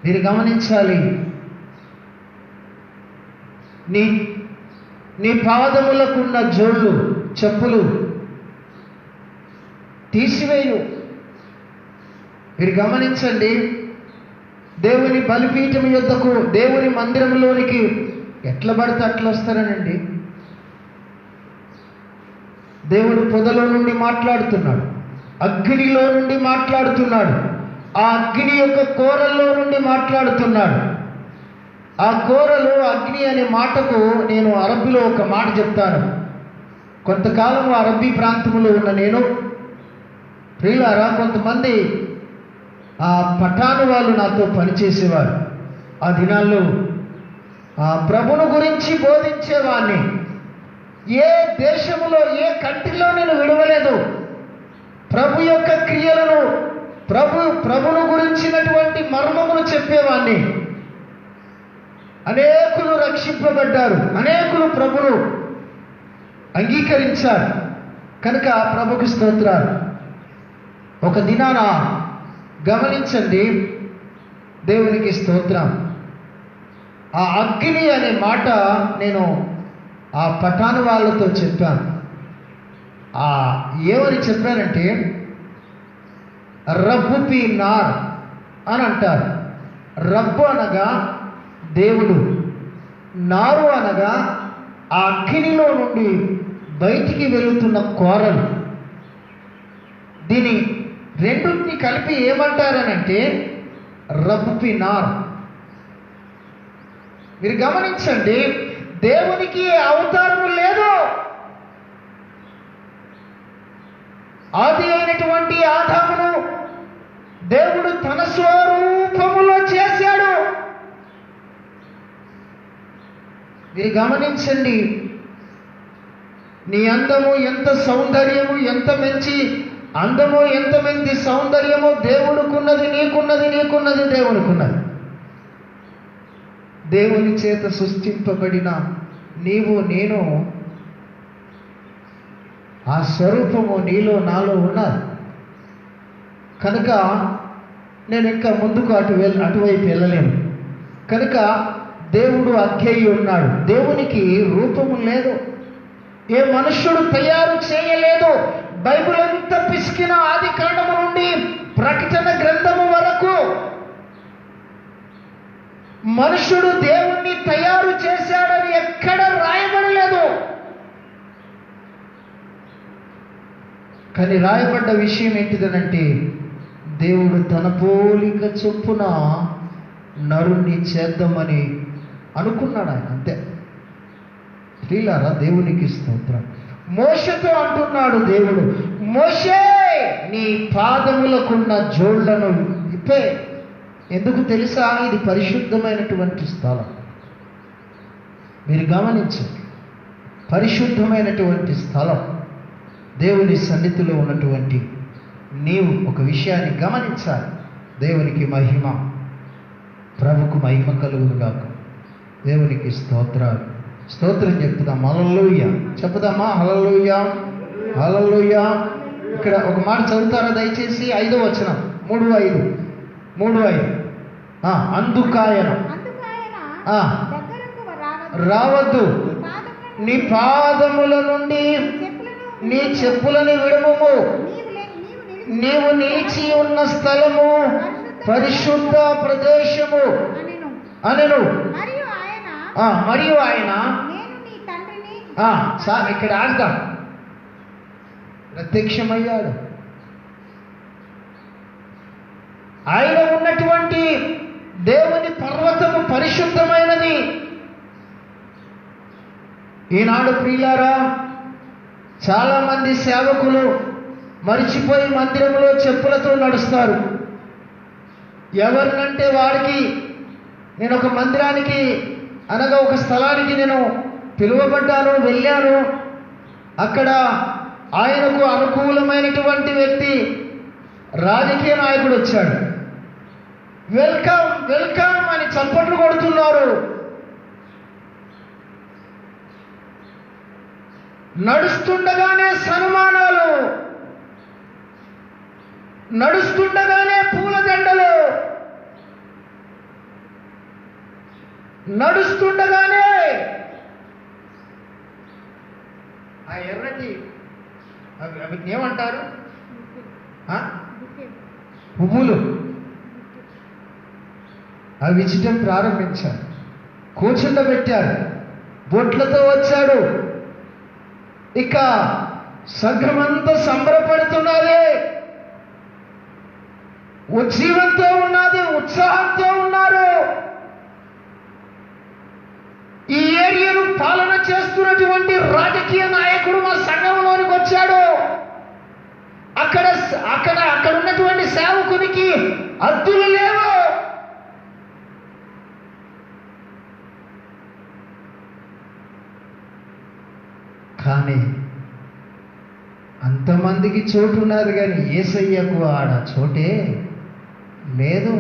Speaker 1: మీరు గమనించాలి, నీ పాదములకున్న జోళ్ళు, చెప్పులు తీసివేయు. మీరు గమనించండి, దేవుని బలిపీఠం యొద్దకు, దేవుని మందిరంలోనికి ఎట్లా పడితే అట్లా వస్తారనండి. దేవుడు పొదలో నుండి మాట్లాడుతున్నాడు, అగ్నిలో నుండి మాట్లాడుతున్నాడు, ఆ అగ్ని యొక్క కోరల్లో నుండి మాట్లాడుతున్నాడు. ఆ కోరలు, అగ్ని అనే మాటకు నేను అరబ్బీలో ఒక మాట చెప్తాను. కొంతకాలం అరబ్బీ ప్రాంతంలో ఉన్న నేను, ప్రియులారా, కొంతమంది ఆ పఠాను వాళ్ళు నాతో పనిచేసేవారు. ఆ దినాల్లో ఆ ప్రభును గురించి బోధించేవాడిని. ఏ దేశములో, ఏ కంట్రీలో నేను విడవలేదు. ప్రభు యొక్క క్రియలను, ప్రభును గురించినటువంటి మర్మమును చెప్పేవాడిని. అనేకులు రక్షింపబడ్డారు, అనేకులు ప్రభును అంగీకరించారు. కనుక ప్రభుకు స్తోత్రాలు. ఒక దినాన గమనించండి, దేవునికి స్తోత్రం, ఆ అగ్ని అనే మాట నేను ఆ పఠాను వాళ్ళతో చెప్పాను. ఏమని చెప్పానంటే, రబ్బు పి నార్ అని అంటారు. రబ్బు అనగా దేవుడు, నారు అనగా ఆ అగ్నిలో నుండి బయటికి వెళుతున్న కోరలు. దీని రెండింటిని కలిపి ఏమంటారనంటే రబ్బు నార్. మీరు గమనించండి, దేవునికి అవతారము లేదు. ఆది అయినటువంటి ఆదామును దేవుడు తన స్వరూపములో చేశాడు. మీరు గమనించండి, నీ అందము ఎంత సౌందర్యము, ఎంత మంచి అందము, ఎంత మంచి సౌందర్యము దేవుడుకున్నది, నీకున్నది దేవునికున్నది. దేవుని చేత సృష్టింపబడిన నీవు, నేను, ఆ స్వరూపము నీలో నాలో ఉన్నది. కనుక నేను ఇంకా ముందుకు అటువైపు వెళ్ళలేను. కనుక దేవుడు అధ్యయి ఉన్నాడు. దేవునికి రూపము లేదు, ఏ మనుష్యుడు తయారు చేయలేదు. బైబిల్ అంతా పిసికిన ఆది కాండము నుండి ప్రకటన గ్రంథము వరకు మనుషుడు దేవుణ్ణి తయారు చేశాడని ఎక్కడ రాయబడలేదు. కానీ రాయబడ్డ విషయం ఏంటిదనంటే, దేవుడు తన పోలిక చొప్పున నరుణ్ణి చేద్దామని అనుకున్నాడు ఆయన, అంతే. ప్రియులారా, దేవునికి స్తోత్రం. మోషేతో అంటున్నాడు దేవుడు, మోషే, నీ పాదములకున్న జోళ్లను ఇప్పే. ఎందుకు తెలుసా? ఇది పరిశుద్ధమైనటువంటి స్థలం. మీరు గమనించండి, పరిశుద్ధమైనటువంటి స్థలం. దేవుని సన్నిధిలో ఉన్నటువంటి నీవు ఒక విషయాన్ని గమనించాలి. దేవునికి మహిమ, ప్రభుకు మహిమ కలుగునుగాక. దేవునికి స్తోత్రాలు. స్తోత్రం చెప్తాం. హల్లెలూయా చెప్పుదామా? హల్లెలూయా, హల్లెలూయా. ఇక్కడ ఒక మాట చదువుతారా దయచేసి? 5వ వచనం, 3:5. అందుకాయన రావద్దు, నీ పాదముల నుండి నీ చెప్పులను విడుము, నీవు నిలిచి ఉన్న స్థలము పరిశుద్ధ ప్రదేశము అనెను. మరియు ఆయన ఇక్కడ ఆడదాం. ప్రత్యక్షమయ్యాడు. ఆయన ఉన్నటువంటి దేవుని పర్వతము పరిశుద్ధమైనది. ఈనాడు ప్రియులారా, చాలా మంది సేవకులు మరిచిపోయి మందిరంలో చెప్పులతో నడుస్తారు. ఎవరినంటే వాడికి, నేను ఒక మందిరానికి అనగా ఒక స్థలానికి నేను పిలువబడ్డాను, వెళ్ళాను. అక్కడ ఆయనకు అనుకూలమైనటువంటి వ్యక్తి రాజకీయ నాయకుడు వచ్చాడు. వెల్కమ్ వెల్కమ్ అని చప్పట్లు కొడుతున్నారు. నడుస్తుండగానే సన్మానాలు, నడుస్తుండగానే పూలదండలు, నడుస్తుండగానే ఆ ఎర్రటి అవి ఏమంటారు, పువ్వులు అవి ఇచ్చటం ప్రారంభించారు. కూర్చుండబెట్టారు. బొట్లతో వచ్చాడు. ఇక సంఘమంతా సంబరపడుతున్నది, ఉజ్జీవంతో ఉన్నది, ఉత్సాహంతో ఉన్నారు. ఈ ఏరియాను పాలన చేస్తున్నటువంటి రాజకీయ నాయకుడు మా సంఘంలోనికి వచ్చాడు. అక్కడ అక్కడ అక్కడ ఉన్నటువంటి సేవకునికి అద్దులు లేవు. కానీ అంతమందికి చోటు ఉన్నది, కానీ యేసయ్యకు ఆడ చోటే లేదు.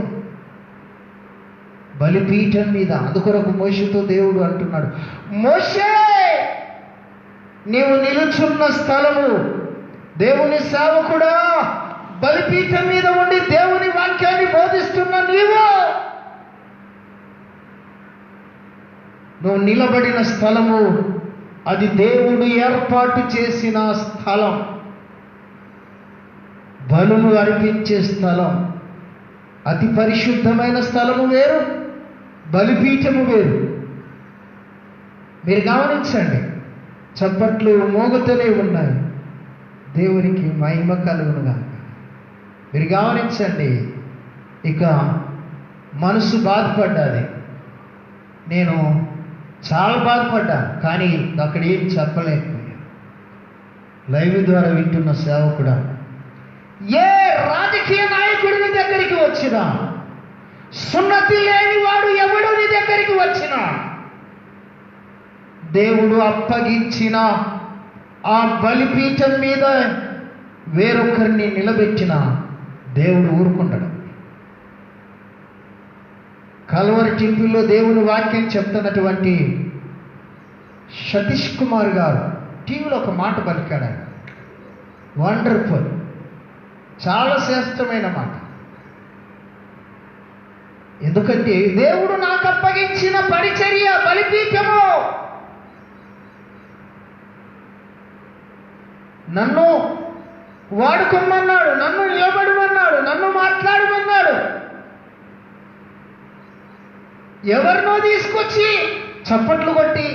Speaker 1: బలిపీఠం మీద. అందుకొరకు మోషేతో దేవుడు అంటున్నాడు, మోషే నీవు నిలుచున్న స్థలము, దేవుని సేవకుడా, బలిపీఠం మీద ఉండి దేవుని వాక్యాన్ని బోధిస్తున్న నువ్వు నిలబడిన స్థలము అది దేవుడు ఏర్పాటు చేసిన స్థలం, బలులు అర్పించే స్థలం. అతి పరిశుద్ధమైన స్థలము వేరు, బలిపీఠము వేరు. మీరు గమనించండి, చప్పట్లు మోగుతూనే ఉన్నాయి. దేవునికి మహిమ కలుగునుగా. మీరు గమనించండి. ఇక మనసు బాధపడ్డాది. నేను చాలా బాధపడ్డాను, కానీ అక్కడ ఏం చెప్పలేకపోయాను. లైవ్ ద్వారా వింటున్న సేవకుడా, ఏ రాజకీయ నాయకుడి నీ దగ్గరికి వచ్చినా, సున్నతి లేని వాడు ఎవడు నీ దగ్గరికి వచ్చినా, దేవుడు అప్పగించిన ఆ బలిపీఠం మీద వేరొకరిని నిలబెట్టిన దేవుడు ఊరుకుంటాడు. కల్వరి టెంపుల్లో దేవుని వాక్యం చెప్తున్నటువంటి సతీష్ కుమార్ గారు టీవీలో ఒక మాట పలికాడు. ఆయన వండర్ఫుల్, చాలా శ్రేష్టమైన మాట. ఎందుకంటే దేవుడు నాకు అప్పగించిన పరిచర్య బలిపీఠము, నన్ను వాడుకోమన్నాడు, నన్ను నిలబడమన్నాడు, నన్ను మాట్లాడమన్నాడు. ఎవరినో తీసుకొచ్చి చప్పట్లు కొట్టి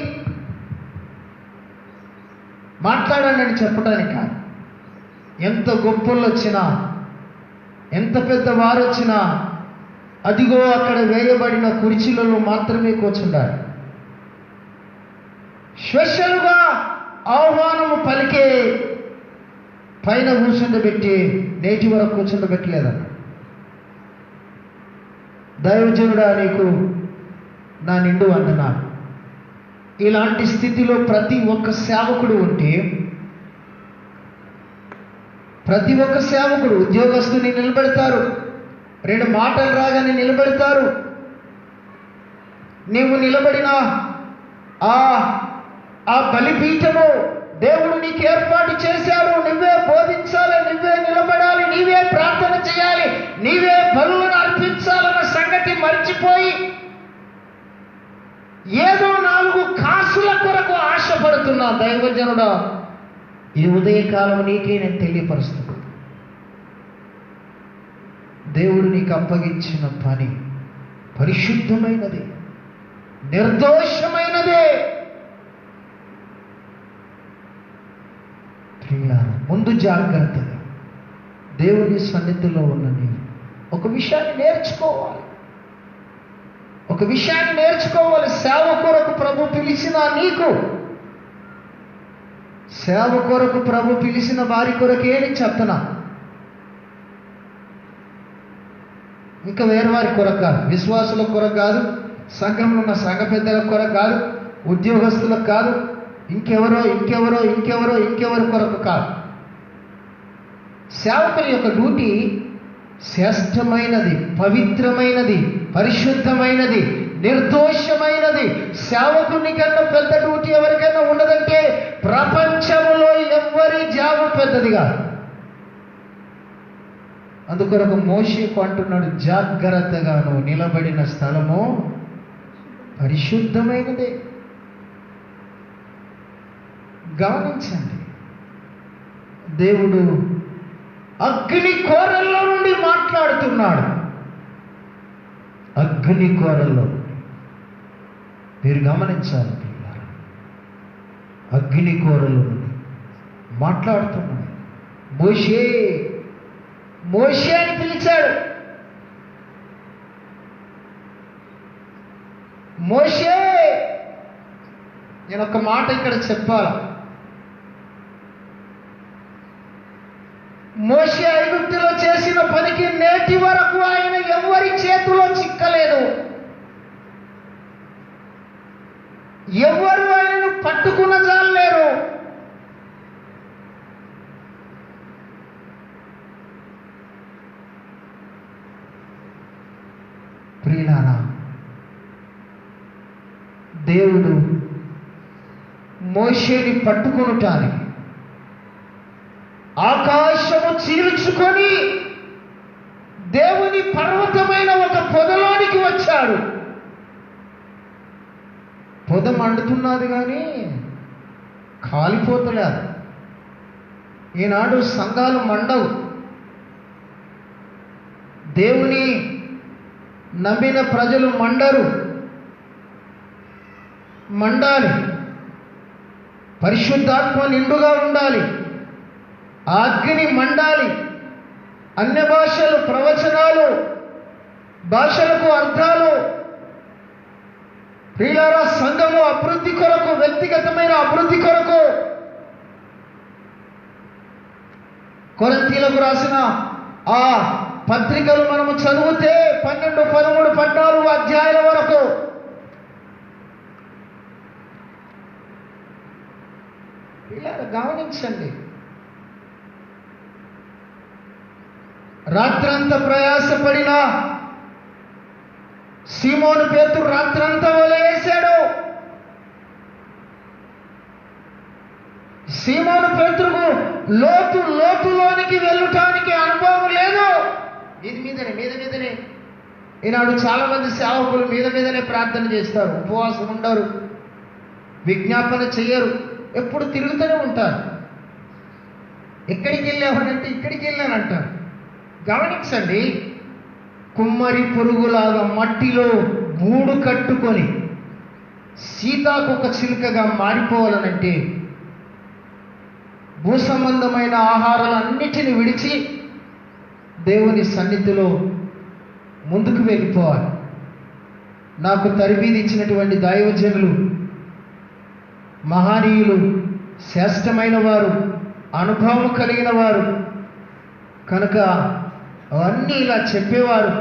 Speaker 1: మాట్లాడండి అని చెప్పడానికి కాదు. ఎంత గొప్పలు వచ్చినా, ఎంత పెద్ద వారు వచ్చినా, అదిగో అక్కడ వేయబడిన కుర్చీలలో మాత్రమే కూర్చుండాలి. స్పెషల్గా ఆహ్వానము పలికే పైన కూర్చుండబెట్టి నేటి వరకు కూర్చుండబెట్టలేదన్న. దైవజనుడా, నీకు నా నిండు వందనాలు. ఇలాంటి స్థితిలో ప్రతి ఒక్క సేవకుడు ఉంటే, ప్రతి ఒక్క సేవకుడు ఉద్యోగస్తుని నిలబెడతారు, 2 మాటలు రాగానే నిలబెడతారు. నీవు నిలబడిన ఆ బలిపీఠము దేవుడు నీకు ఏర్పాటు చేశాడు. నువ్వే బోధించాలి, నువ్వే నిలబడాలి, నీవే ప్రార్థన చేయాలి, నీవే బలులను అర్పించాలన్న సంగతి మర్చిపోయి ఏదో 4 కాసుల కొరకు ఆశపడుతున్నా దైవజనుడా, ఈ ఉదయకాలం నీకే నేను తెలియపరుస్తున్నాను. దేవుడు నీకు అప్పగించిన పని పరిశుద్ధమైనది, నిర్దోషమైనదే. ముందు జాగ్రత్తగా దేవుని సన్నిధిలో ఉన్న నీవు ఒక విషయాన్ని నేర్చుకోవాలి. ఒక విషయాన్ని నేర్చుకోవాలి. సేవ కొరకు ప్రభు పిలిచిన నీకు, సేవ కొరకు ప్రభు పిలిచిన వారి కొరకేని చెప్తున్నా, ఇంకా వేరే వారి కొరకు కాదు, విశ్వాసుల కొరకు కాదు, సంఘంలో ఉన్న సంఘ పెద్దల కొరకు కాదు, ఉద్యోగస్తులకు కాదు, ఇంకెవరి కొరకు కాదు. సేవకుల యొక్క డ్యూటీ శ్రేష్టమైనది, పవిత్రమైనది, పరిశుద్ధమైనది, నిర్దోషమైనది. సేవకుని కన్నా పెద్ద డ్యూటీ ఎవరికైనా ఉన్నదంటే ప్రపంచంలో ఎవరి జాబు పెద్దది కాదు. అందుకొరకు మోషేకు అంటున్నాడు, జాగ్రత్తగా నువ్వు నిలబడిన స్థలము పరిశుద్ధమైనదే. గమనించండి, దేవుడు అగ్ని కోరల్లో నుండి మాట్లాడుతున్నాడు. అగ్ని కోరల్లో మీరు గమనించాలి పిల్లలు, అగ్ని కోరల్లో నుండి మాట్లాడుతున్నాడు. మోషే మోషే అని పిలిచాడు. మోషే, నేను ఒక మాట ఇక్కడ చెప్పాలి. మోషే ఐగుప్తులో చేసిన పనికి నేటి వరకు ఆయన ఎవరి చేతిలో చిక్కలేదు. ఎవరు ఆయనను పట్టుకున్న జాలేరు. ప్రియులారా, దేవుడు మోషేని పట్టుకొనుటానికి ఆకాశము చీల్చుకొని దేవుని పర్వతమైన ఒక పొదలోనికి వచ్చాడు. పొద మండుతున్నది కానీ కాలిపోతలేదు. ఈనాడు సంఘాలు మండవు. దేవుని నమ్మిన ప్రజలు మండరు. మండాలి. పరిశుద్ధాత్మ నిండుగా ఉండాలి. అగ్ని మండాలి. అన్య భాషలు, ప్రవచనాలు, భాషలకు అర్థాలు. ప్రియులారా, సంఘము అభివృద్ధి కొరకు, వ్యక్తిగతమైన అభివృద్ధి కొరకు కొరింథీయులకు రాసిన ఆ పత్రికలు మనము చదివితే 12, 13, 14 అధ్యాయాల వరకు ఇలా గమనించండి. రాత్రంతా ప్రయాసపడిన సీమోను పేతురు రాత్రంతా వలేసాడు. సీమోను పేతురుకు లోతులోనికి వెళ్ళటానికి అనుభవం లేదు. మీదనే ఈనాడు చాలా మంది సేవకులు మీదనే ప్రార్థన చేస్తారు, ఉపవాసం ఉండరు, విజ్ఞాపన చెయ్యరు, ఎప్పుడు తిరుగుతూనే ఉంటారు. ఎక్కడికి వెళ్ళామనంటే ఇక్కడికి వెళ్ళానంటారు. గమనించండి, కుమ్మరి పురుగులాగా మట్టిలో గూడు కట్టుకొని సీతాకొక చిలుకగా మారిపోవాలనంటే భూ సంబంధమైన ఆహారాలన్నిటిని విడిచి దేవుని సన్నిధిలో ముందుకు వెళ్ళిపోవాలి. నాకు తరబీదు ఇచ్చినటువంటి దైవజనులు, మహనీయులు, శ్రేష్టమైన వారు, అనుభవం కలిగిన వారు కనుక అవన్నీ ఇలా చెప్పేవారు.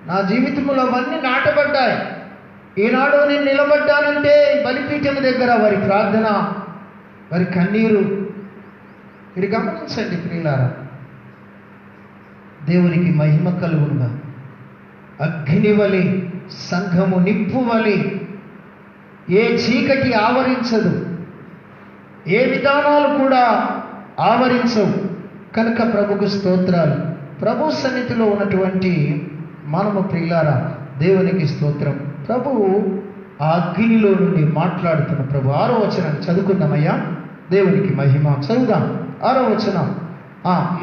Speaker 1: నా జీవితంలో అవన్నీ నాటబడ్డాయి. ఈనాడు నేను నిలబడ్డానంటే బలిపీఠం దగ్గర వారి ప్రార్థన, వారి కన్నీరు. ఇది గమనించండి ప్రియులారా. దేవునికి మహిమ కలుగునుగా. అగ్ని వలె, సంఘము నిప్పు వలె, ఏ చీకటి ఆవరించదు, ఏ విధానాలు కూడా ఆవరించవు. కనుక ప్రభుకు స్తోత్రాలు. ప్రభు సన్నిధిలో ఉన్నటువంటి మనము ప్రియులారా, దేవునికి స్తోత్రం. ప్రభువు ఆ అగ్నిలో నుండి మాట్లాడుతున్న ప్రభు 6వ వచనాన్ని చదువుకుందామయ్యా. దేవునికి మహిమ. చదువుదాం 6వ వచనం.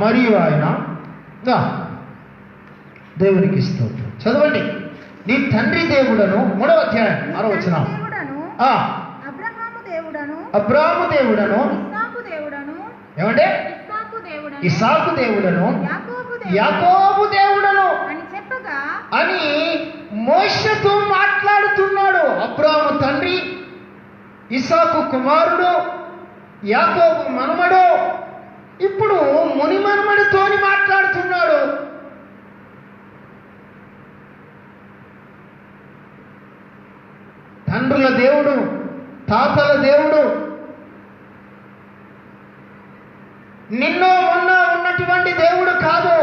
Speaker 1: మరియు ఆయన, దేవునికి స్తోత్రం. చదవండి. నీ తండ్రి దేవుడను, 3వ అధ్యాయం 6వ వచనం. అబ్రాహాము దేవుడను, ఏమంటే ఇస్సాకు దేవుడను
Speaker 2: యాకోబు
Speaker 1: యాకోబు దేవుడను
Speaker 2: అని చెప్పగా
Speaker 1: అని మోషేతో మాట్లాడుతున్నాడు. అబ్రాహాము తండ్రి, ఇస్సాకు కుమారుడు, యాకోబు మనమడు. ఇప్పుడు ముని మనమడితోని మాట్లాడుతున్నాడు. తండ్రుల దేవుడు, తాతల దేవుడు, నిన్నో మొన్న ఉన్నటువంటి దేవుడు కాదు.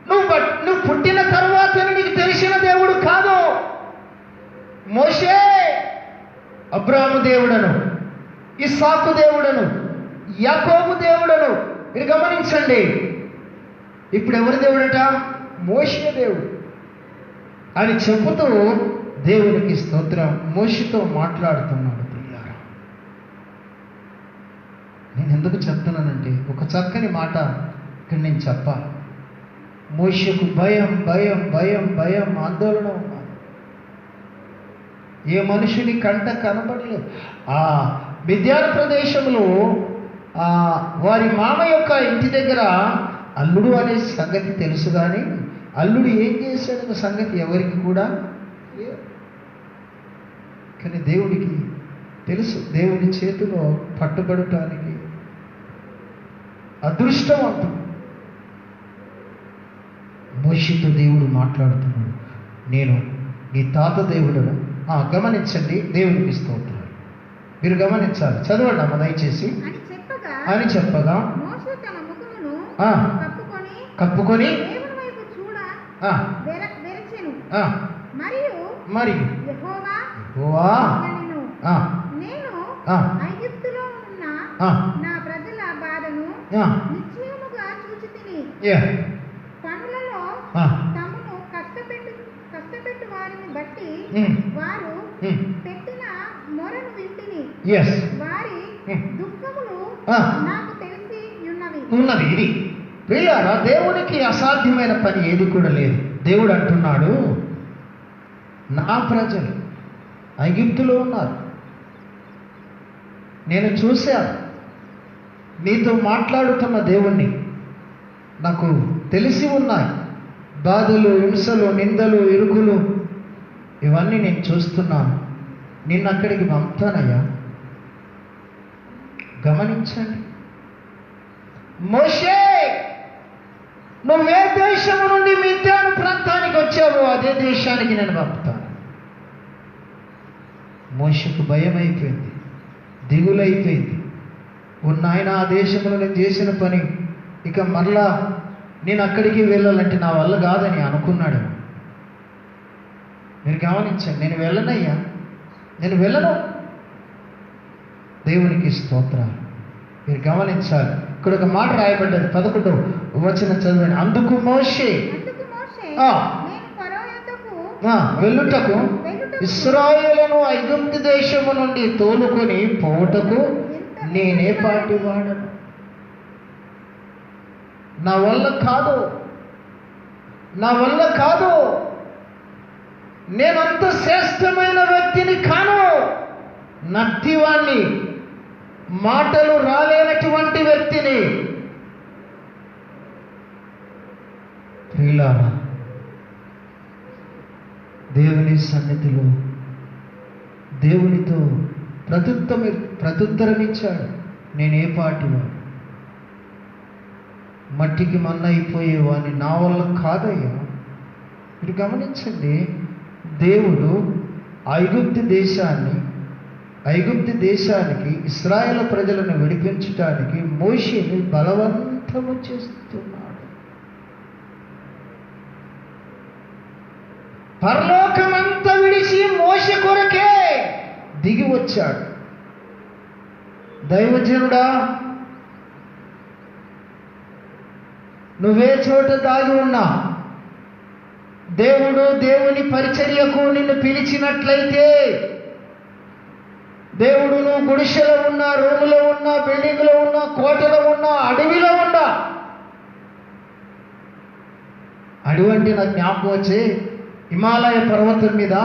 Speaker 1: నువ్వు పుట్టిన తరువాత నీకు తెలిసిన దేవుడు కాదు. మోషే అబ్రాహాము దేవుడను, ఇస్సాకు దేవుడను, యాకోబు దేవుడను. మీరు గమనించండి, ఇప్పుడు ఎవరి దేవుడట? మోషే దేవుడు అని చెబుతూ దేవునికి స్తోత్రం మోషేతో మాట్లాడుతున్నాడు. ప్రియులారా, నేను ఎందుకు చెప్తున్నానంటే ఒక చక్కని మాట ఇక్కడ నేను చెప్పాలి. మోషేకు భయం భయం భయం భయం ఆందోళన ఉన్నారు. ఏ మనుషుని కంట కనబడలేదు. ఆ మిద్యాన ప్రదేశంలో వారి మామ యొక్క ఇంటి దగ్గర అల్లుడు అనే సంగతి తెలుసు, కానీ అల్లుడు ఏం చేశాడన్న సంగతి ఎవరికి కూడా లేదు. కానీ దేవుడికి తెలుసు. దేవుడి చేతిలో పట్టుబడటానికి అదృష్టం అంటుంది. మోషేతో దేవుడు మాట్లాడుతున్నాడు, నేను నీ తాత దేవుడను. గమనించండి, దేవునికి స్తోత్రం. మీరు గమనించాలి, చదవండి అమ్మ దయచేసి. అని చెప్పగా
Speaker 2: మోషే తన ముఖమును
Speaker 1: కప్పుకొని
Speaker 2: దేవుని వైపు చూడ వెరచెను.
Speaker 1: మరియు
Speaker 2: యెహోవా నేను ఐగుప్తులో ఉన్న నా ప్రజల బాధను నిశ్చయముగా చూచితిని. పనులలో తమను కష్టపెట్టు వారిని బట్టి వారు పెట్టిన మొరను వింటిని. వారి దుఃఖములు నాకు తెలిసి ఉన్నవి.
Speaker 1: ఇది ప్రియులారా, దేవునికి అసాధ్యమైన పని ఏది కూడా లేదు. దేవుడు అంటున్నాడు, నా ప్రజలు ఐగుప్తులో ఉన్నారు, నేను చూశాను. నీతో మాట్లాడుతున్న దేవుణ్ణి నాకు తెలిసి ఉన్నాయి. బాధలు, హింసలు, నిందలు, ఇరుకులు ఇవన్నీ నేను చూస్తున్నాను. నిన్ను అక్కడికి పంపుతానయ్యా. గమనించండి, మోషే నువ్వే దేశము నుండి మిద్యాను ప్రాంతానికి వచ్చావు, అదే దేశానికి నేను పంపుతాను. మోషేకు భయం అయిపోయింది, దిగులైపోయింది. ఆయన ఆ దేశంలో నేను చేసిన పని ఇక మరలా నేను అక్కడికి వెళ్ళాలంటే నా వల్ల కాదని అనుకున్నాడు. మీరు గమనించండి, నేను వెళ్ళనయ్యా, నేను వెళ్ళను. దేవునికి స్తోత్రాలు. మీరు గమనించాలి, ఇక్కడ ఒక మాట రాయబడ్డది, 11వ వచనం చదవండి. అందుకు మోషే వెళ్ళుటకు ఇశ్రాయేలును ఐగుప్తు దేశము నుండి తోలుకొని పోవుటకు నేనే పాటివాడను. నా వల్ల కాదు, నేనంత శ్రేష్టమైన వ్యక్తిని కాను, నత్తివాణ్ణి, మాటలు రాలేనటువంటి వ్యక్తిని. ప్రియులారా, దేవుని సన్నిధిలో దేవునితో ప్రత్యుత్తరం ఇచ్చాడు. నేనే పాటివాడు, మట్టికి మన్నైపోయేవాడిని, నా వల్ల కాదయ్యా. మీరు గమనించండి, దేవుడు ఐగుప్తు దేశానికి ఇశ్రాయేలు ప్రజలను విడిపించడానికి మోషేని బలవంతము చేస్తున్నాడు. పరలోకమంతా విడిచి మోషే కొరకే దిగి వచ్చాడు. దైవజనుడా, నువ్వే చోట దాగి ఉన్నా, దేవుడు దేవుని పరిచర్యకు నిన్ను పిలిచినట్లయితే, దేవుడు నువ్వు గుడిసెలో ఉన్నా, రూములో ఉన్నా, బిల్డింగ్లో ఉన్నా, కోటలో ఉన్నా, అడవిలో ఉన్నా. అడవి అంటే నాకు జ్ఞాపకం వచ్చి, హిమాలయ పర్వతం మీద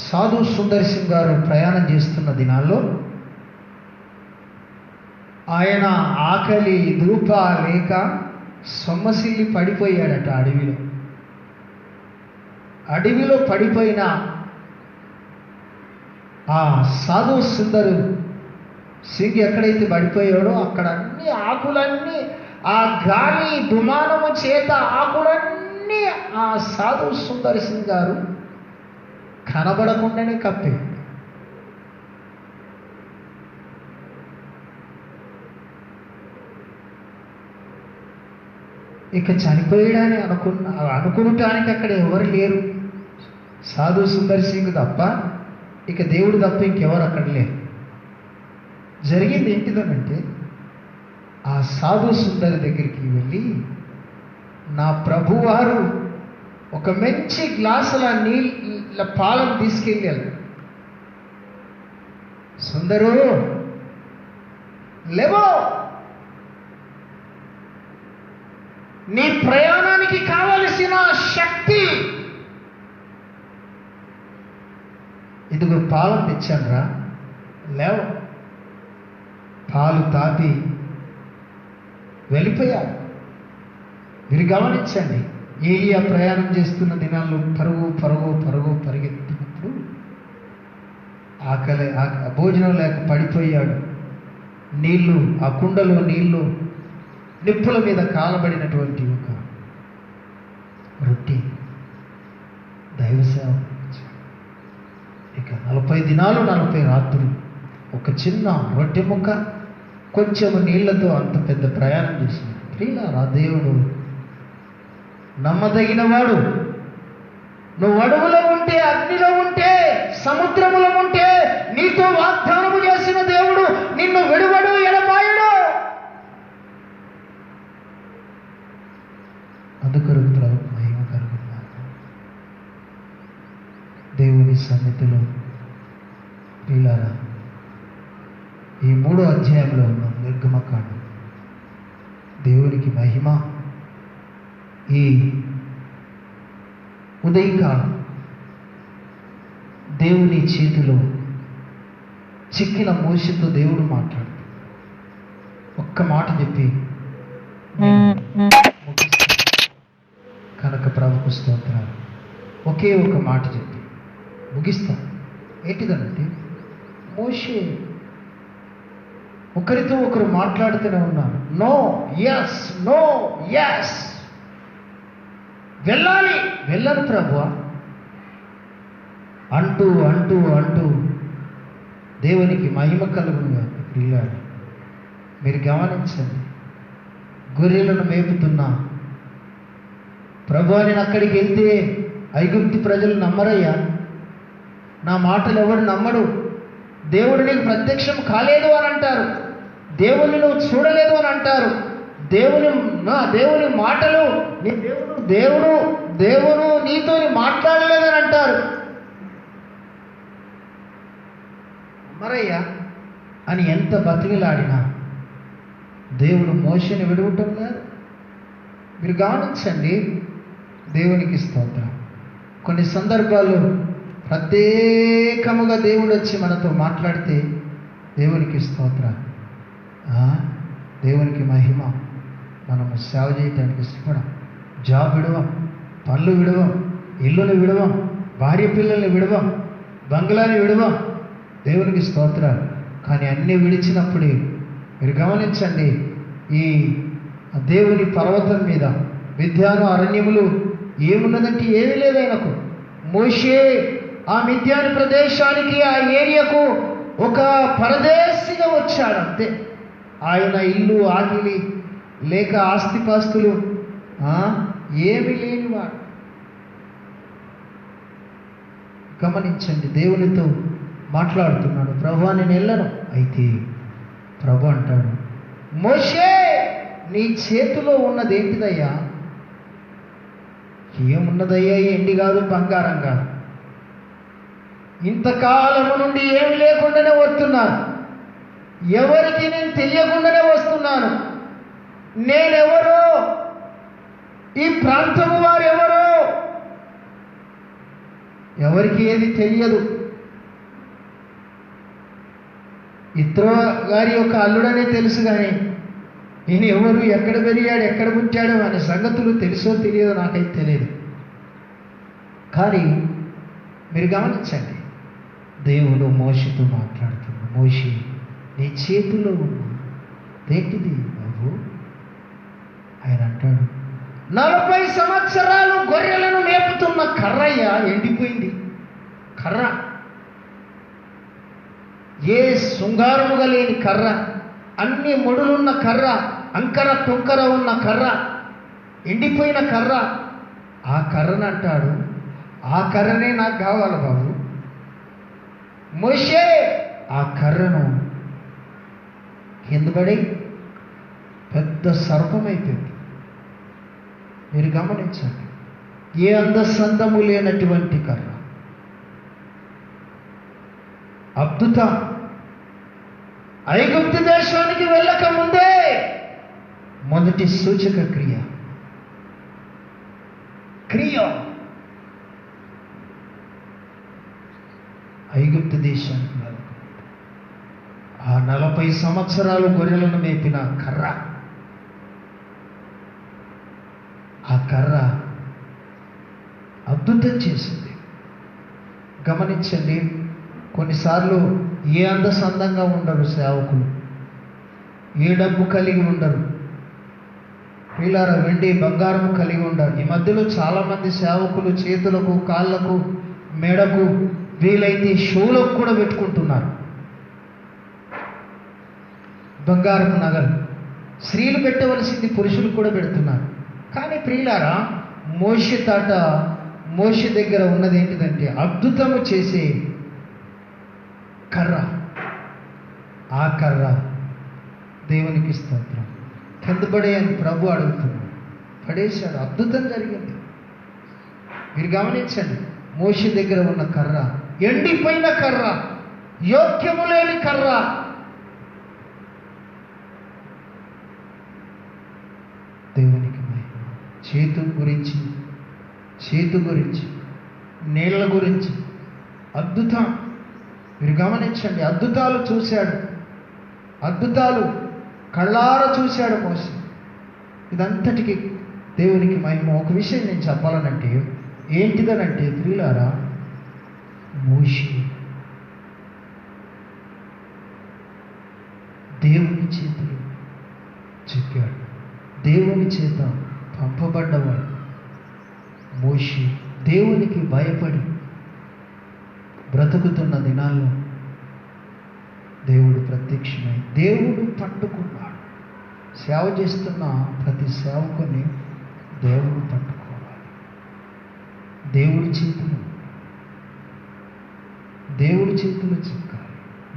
Speaker 1: సాధు సుందర్ సింగ్ గారు ప్రయాణం చేస్తున్న దినాల్లో ఆయన ఆకలి ధూప లేక సొమ్మసిల్లి పడిపోయాడట అడవిలో పడిపోయిన ఆ సాధు సుందరు సింగ్ ఎక్కడైతే పడిపోయాడో అక్కడ అన్ని ఆకులన్నీ ఆ గాలి దుమానము చేత ఆకులన్నీ ఆ సాధు సుందర్ సింగ్ గారు కనబడకుండానే కప్పే. ఇక చనిపోయాడని అనుకునటానికి అక్కడ ఎవరు లేరు. సాధు సుందర్ సింగ్ తప్ప ఇక దేవుడు తప్ప ఇంకెవరు అక్కడ లేరు. జరిగింది ఏంటిదనంటే, ఆ సాధు సుందరి దగ్గరికి వెళ్ళి, నా ప్రభువారు ఒక మంచి గ్లాసుల నీళ్ళ పాలను తీసుకెళ్ళారు. సుందరు లేవో, నీ ప్రయాణానికి కావలసిన శక్తి ఇదిగో పాలను తెచ్చానురా, లేవు. పాలు తాపి వెళ్ళిపోయారు. మీరు గమనించండి, ఏలియా ప్రయాణం చేస్తున్న దినాల్లో పరిగెత్తినప్పుడు ఆకలి భోజనం లేక పడిపోయాడు. నీళ్లు, ఆ కుండలో నీళ్లు నిప్పుల మీద కాలబడినటువంటి ఒక రొట్టె దైవసేవ. ఇక 40 దినాలు 40 రాత్రులు ఒక చిన్న రొట్టె ముక్క కొంచెం నీళ్లతో అంత పెద్ద ప్రయాణం చేసింది. ప్రియులారా, దేవుడు నమ్మదగిన వాడు. నువ్వు అడవులో ఉంటే, అగ్నిలో ఉంటే, సముద్రములో ఉంటే, నీతో వాగ్దానము చేసిన దేవుడు నిన్ను విడువడు, ఎడబాయడు. అందుకొరకు ప్రభు మహిమ కలుగుతాను. దేవుని సన్నిధిలో ప్రియులారా, ఈ 3వ అధ్యాయంలో ఉన్న నిర్గమకాండం, దేవునికి మహిమ. ఈ ఉదయకాలం దేవుని చేతిలో చిక్కిన మోషతో దేవుడు మాట్లాడు. ఒక్క మాట చెప్పి కనుక ప్రభుకు స్తోత్రాలు. ఒకే ఒక మాట చెప్పి ముగిస్తాం. ఏంటిదనంటే, మోషే ఒకరితో ఒకరు మాట్లాడుతూనే ఉన్నారు. నో ఎస్, నో ఎస్, వెళ్ళాలి, వెళ్ళను ప్రభువా అంటూ అంటూ అంటూ దేవునికి మహిమ కలుగునుగా. పిల్లాడు, మీరు గమనించండి, గొర్రెలను మేపుతున్నా ప్రభువా, నేను అక్కడికి వెళ్తే ఐగుప్తి ప్రజలు నమ్మరయ్యా, నా మాటలు ఎవడు నమ్మడు, దేవుడు నీకు ప్రత్యక్షం కాలేదు అని అంటారు, దేవుని నువ్వు చూడలేదు అని అంటారు, దేవుని మాటలు నీ దేవుడు నీతో మాట్లాడలేదని అంటారు. నమ్మరయ్యా అని ఎంత బతికిలాడినా దేవుడు మోషేని విడవటం లేదు. మీరు గమనించండి, దేవునికి స్తోత్రం. కొన్ని సందర్భాల్లో ప్రత్యేకముగా దేవుడు వచ్చి మనతో మాట్లాడితే దేవునికి స్తోత్రం, దేవునికి మహిమ. మనము సేవ చేయటానికి ఇష్టపడం, జాబ్ విడవం, పనులు విడవం, ఇల్లుని విడవం, భార్య పిల్లల్ని విడవం, బంగ్లాని విడవం, దేవునికి స్తోత్రాలు. కానీ అన్నీ విడిచినప్పుడే మీరు గమనించండి, ఈ దేవుని పర్వతం మీద మిద్యాను అరణ్యములు ఏమున్నదంటే ఏమీ లేదు ఆయనకు. మోషే ఆ మిద్యాను ప్రదేశానికి, ఆ ఏరియాకు ఒక పరదేశిగా వచ్చాడు అంతే. ఆయన ఇల్లు ఆకిలి లేక ఆస్తిపాస్తులు ఏమీ లేనివాడు. గమనించండి, దేవునితో మాట్లాడుతున్నాడు. ప్రభువా నేను వెళ్ళను. అయితే ప్రభు అంటాడు, మోషే నీ చేతిలో ఉన్నది ఏంటిదయ్యా? ఏమున్నదయ్యా? ఎండి కాదు, బంగారం కాదు. ఇంతకాలము నుండి ఏమి లేకుండానే వస్తున్నాను, ఎవరికి నేను తెలియకుండానే వస్తున్నాను. నేనెవరో, ఈ ప్రాంతము వారు ఎవరో ఎవరికి ఏది తెలియదు. ఇత్రో గారి యొక్క అల్లుడనే తెలుసు, కానీ ఈయన ఎవరు, ఎక్కడ పెరిగాడు, ఎక్కడ పుట్టాడు అనే సంగతులు తెలుసో తెలియదో నాకైతే తెలియదు. కానీ మీరు గమనించండి, దేవుడు మోషేతో మాట్లాడుతున్నాడు. మోషే, నీ చేతిలో ఉన్న ఏంటిది బాబు? ఆయన అంటాడు, 40 సంవత్సరాలు గొర్రెలను మేపుతున్న కర్రయ్య, ఎండిపోయింది కర్ర, ఏ శృంగారముగా లేని కర్ర, అన్ని ముడులున్న కర్ర, అంకర తుంకర ఉన్న కర్ర, ఎండిపోయిన కర్ర. ఆ కర్రను అంటాడు, ఆ కర్రనే నాకు కావాలి బాబు. మోషే ఆ కర్రను కింద పడి పెద్ద సర్పమైపోయింది. మీరు గమనించండి, ఏ అందసందము లేనటువంటి కర్ర, అద్భుతం. ఐగుప్తు దేశానికి వెళ్ళక ముందే మొదటి సూచక క్రియ ఐగుప్తు దేశానికి వెళ్ళక ఆ 40 సంవత్సరాలు గొర్రెలను మేపిన కర్ర, ఆ కర్ర అద్భుతం చేసింది. గమనించండి, కొన్నిసార్లు ఏ అందసందంగా ఉండరు సేవకులు, ఏ డబ్బు కలిగి ఉండరు, ప్రియులారా వెండి బంగారం కలిగి ఉండరు. ఈ మధ్యలో చాలామంది సేవకులు చేతులకు, కాళ్ళకు, మెడకు, వీలైతే షోలకు కూడా పెట్టుకుంటున్నారు బంగారం నగలు. స్త్రీలు పెట్టవలసింది పురుషులు కూడా పెడుతున్నారు. కానీ ప్రియులారా, మోషే దగ్గర ఉన్నది ఏంటిదంటే అద్భుతము చేసే కర్ర. ఆ కర్ర దేవునికి స్తోత్రం. కింద పడే అని ప్రభు అడుగుతున్నాడు, పడేశాడు. అద్భుతం జరిగింది. మీరు గమనించండి, మోషే దగ్గర ఉన్న కర్ర ఎండిపోయిన కర్ర, యోగ్యము లేని కర్ర. దేవునికి మహిమ. చేతు గురించి నీళ్ళ గురించి అద్భుతం. మీరు గమనించండి, అద్భుతాలు చూశాడు, అద్భుతాలు కళ్ళారా చూశాడు మోషే. ఇదంతటికి దేవునికి మహిమ. ఒక విషయం నేను చెప్పాలనంటే ఏంటిదనంటే ప్రియులారా, మోషే దేవుని చేతులు చెప్పాడు, దేవుని చేత పంపబడ్డవాడు. మోషే దేవునికి భయపడి బ్రతుకుతున్న దినాల్లో దేవుడు ప్రత్యక్షమై దేవుడు పట్టుకున్నాడు. సేవ చేస్తున్న ప్రతి సేవకుని దేవుడు పట్టుకోవాలి. దేవుడి చేతులు చిక్కాలి.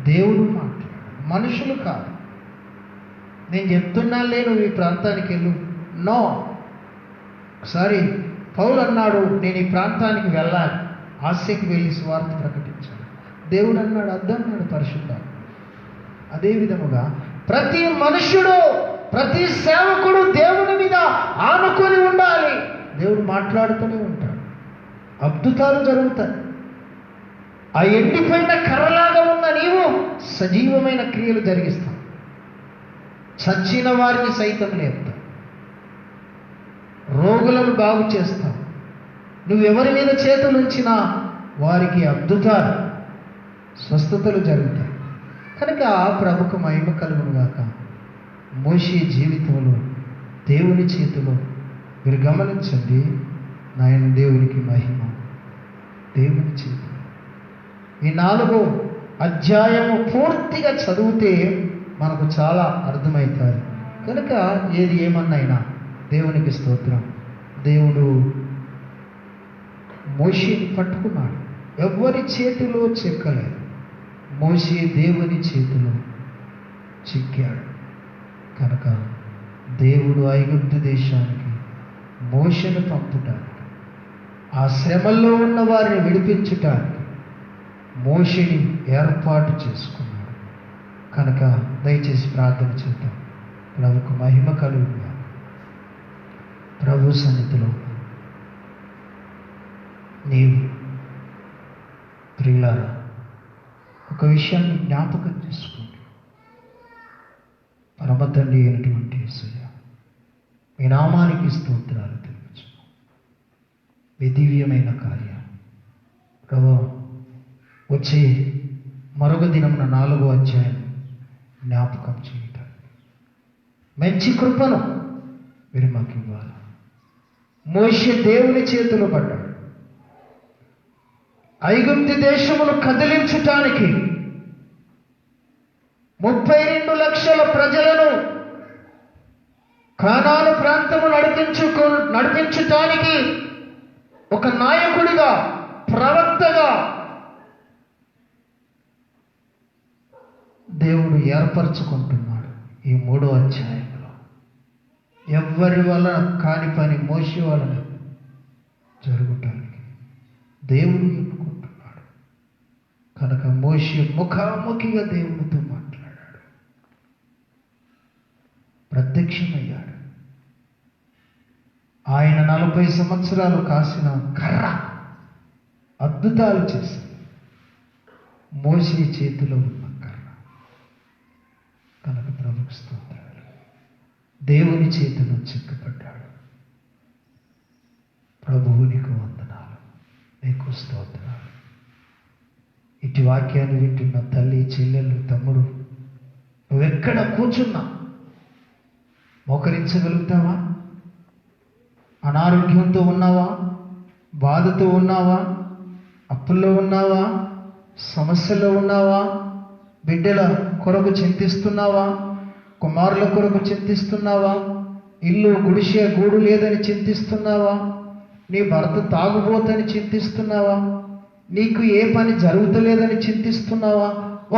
Speaker 1: దేవుడు మాట్లాడు, మనుషులు కాదు. నేను చెప్తున్నా లేను ఈ ప్రాంతానికి వెళ్ళు, నో. ఒకసారి పౌలు అన్నాడు, నేను ఈ ప్రాంతానికి వెళ్ళాలి, ఆస్యకి వెళ్ళి స్వార్థ ప్రకటించాను. దేవుడు అన్నాడు, అద్దన్నాడు పరిశుద్ధాత్మ. అదే విధముగా ప్రతి మనుష్యుడు, ప్రతి సేవకుడు దేవుని మీద ఆనుకొని ఉండాలి. దేవుడు మాట్లాడుతూనే ఉంటాడు, అద్భుతాలు జరుగుతాయి. ఆ ఎండిపోయిన కర్రలాగా ఉన్న నీవు సజీవమైన క్రియలు జరిగిస్తావు. చచ్చిన వారిని సైతం లేపుతావు, రోగులను బాగు చేస్తావు. నువ్వెవరి మీద చేతులు ఉంచినా వారికి అద్భుతాలు, స్వస్థతలు జరుగుతాయి. కనుక ప్రభుకు మహిమ కలుగును గాక. మోషే జీవితంలో దేవుని చేతిలో మీరు గమనించండి నాయన, దేవునికి మహిమ. దేవుని చేతిలో ఈ 4వ అధ్యాయము పూర్తిగా చదివితే మనకు చాలా అర్థమవుతాయి. కనుక ఏది ఏమన్నైనా దేవునికి స్తోత్రం. దేవుడు మోషేని పట్టుకున్నాడు, ఎవరి చేతిలో చిక్కలేదు. మోషే దేవుని చేతిలో చిక్కాడు. కనుక దేవుడు ఐగుప్తు దేశానికి మోషేను పంపుటానికి, ఆ శ్రమల్లో ఉన్న వారిని విడిపించటానికి మోషేని ఏర్పాటు చేసుకున్నాడు. కనుక దయచేసి ప్రార్థన చేద్దాం. ప్రభుకు మహిమ కలుగుగా. ప్రభు సన్నిధిలో నీవు ప్రియులారా ఒక విషయాన్ని జ్ఞాపకం చేసుకోండి. పరమతండ్రి అయినటువంటి యేసయ్య, మీ నామానికి స్తోత్రాలు తెలుపుచు. మీ దివ్యమైన కార్యం ప్రభువా, వచ్చే మరొక దినమున 4వ అధ్యాయం జ్ఞాపకం చేయటం మంచి కృపను మీరు మాకు ఇవ్వాలి. మోషే దేవుని చేతిలో పడ్డాడు. ఐగుప్తు దేశమును కదిలించటానికి 32 లక్షల ప్రజలను కానాను ప్రాంతము నడిపించటానికి ఒక నాయకుడిగా, ప్రవక్తగా దేవుడు ఏర్పరచుకుంటున్నాడు. ఈ 3వ అధ్యాయంలో ఎవ్వరి వల్ల కాని పని మోషే వలన జరుగుటానికి దేవుడు ఎన్నుకుంటున్నాడు. కనుక మోషే ముఖాముఖిగా దేవుడితో మాట్లాడాడు, ప్రత్యక్షమయ్యాడు. ఆయన 40 సంవత్సరాలు కాసిన కర్ర అద్భుతాలు చేసింది. మోషే చేతిలో ఉన్న కర్ర. కనుక ప్రభువుకు స్తోత్రాలు. దేవుని చేతిలో చిక్కుపడ్డాడు. ప్రభువు నీకు వందనాలు, నీకు స్తోత్రాలు. ఇటు వాక్యాన్ని వింటున్న తల్లి, చెల్లెలు, తమ్ముడు, నువ్వెక్కడ కూర్చున్నా మోకరించగలుగుతావా? అనారోగ్యంతో ఉన్నావా? బాధతో ఉన్నావా? అప్పుల్లో ఉన్నావా? సమస్యల్లో ఉన్నావా? బిడ్డల కొరకు చింతిస్తున్నావా? కుమారుల కొరకు చింతిస్తున్నావా? ఇల్లు గుడిసె గూడు లేదని చింతిస్తున్నావా? నీ భర్త తాగుబోతని చింతిస్తున్నావా? నీకు ఏ పని జరుగుతలేదని చింతిస్తున్నావా?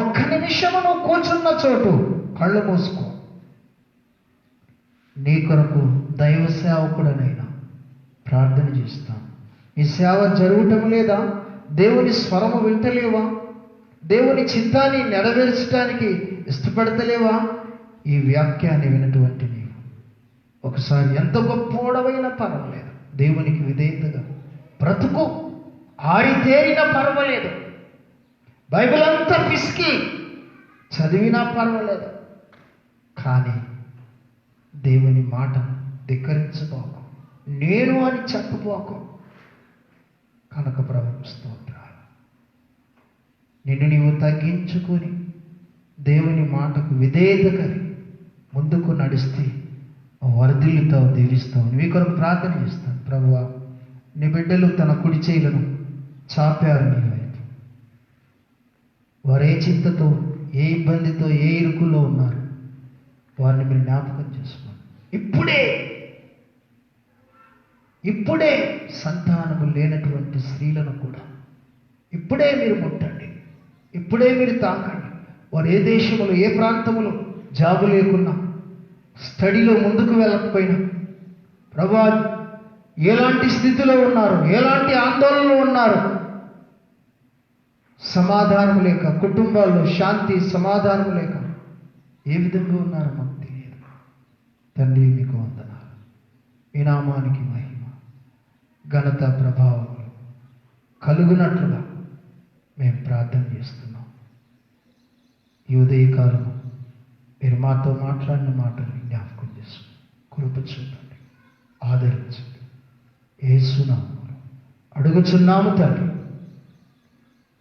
Speaker 1: ఒక్క నిమిషము నువ్వు కూర్చున్న చోటు కళ్ళు మూసుకో. నీ కొరకు దైవ సేవకుడనైనా ప్రార్థన చేస్తాను. ఈ సేవ జరగటం లేదా? దేవుని స్వరము వింటలేవా? దేవుని చిత్తాన్ని నెరవేర్చడానికి ఇష్టపడతలేవా? ఈ వాక్యాన్ని వినటువంటి నీవు ఒకసారి ఎంత గొప్పోడవైనా పర్వాలేదు, దేవునికి విధేయతగా బ్రతుకు. ఆరితేరినా పర్వాలేదు, బైబిల్ అంతా పిసికి చదివినా పర్వాలేదు, కానీ దేవుని మాట ధిక్కరించబోకు, నేను అని చెప్పబోకు. కనుక ప్రభువు స్తోత్రాలు. నిన్ను నీవు తగ్గించుకొని దేవుని మాటకు విధేయత కలిగి ముందుకు నడిస్తే వర్ధిల్లుతావు, దీవిస్తావు. నీ కొరకు ప్రార్థన చేస్తాను. ప్రభువా, నీ బిడ్డలు తన కుడి చేయులను చాపారు నీ వైపు. వారు ఏ చింతతో, ఏ ఇబ్బందితో, ఏ ఇరుకులో ఉన్నారు వారిని మీరు జ్ఞాపకం చేసుకోండి. ఇప్పుడే సంతానము లేనటువంటి స్త్రీలను కూడా ఇప్పుడే మీరు ముట్టండి, ఇప్పుడే మీరు తాకండి. వారు ఏ దేశంలో, ఏ ప్రాంతంలో జాబు లేకున్నా, స్టడీలో ముందుకు వెళ్ళకపోయినా, ప్రభువా ఎలాంటి స్థితిలో ఉన్నారు, ఎలాంటి ఆందోళనలో ఉన్నారు, సమాధానం లేక, కుటుంబాల్లో శాంతి సమాధానం లేక ఏ విధంగా ఉన్నారో మాకు తెలియదు. తండ్రి మీకు వందనాలు. మీ నామానికి మహిమ, ఘనత, ప్రభావములు కలుగునట్లుగా మేము ప్రార్థన చేస్తున్నాం. ఈ ఉదయకాలము మీరు మాతో మాట్లాడిన మాటలు జ్ఞాపకం చేసుకుని కృప చూడండి, ఆదరించండి. యేసు నామములో అడుగుచున్నాము తండ్రి,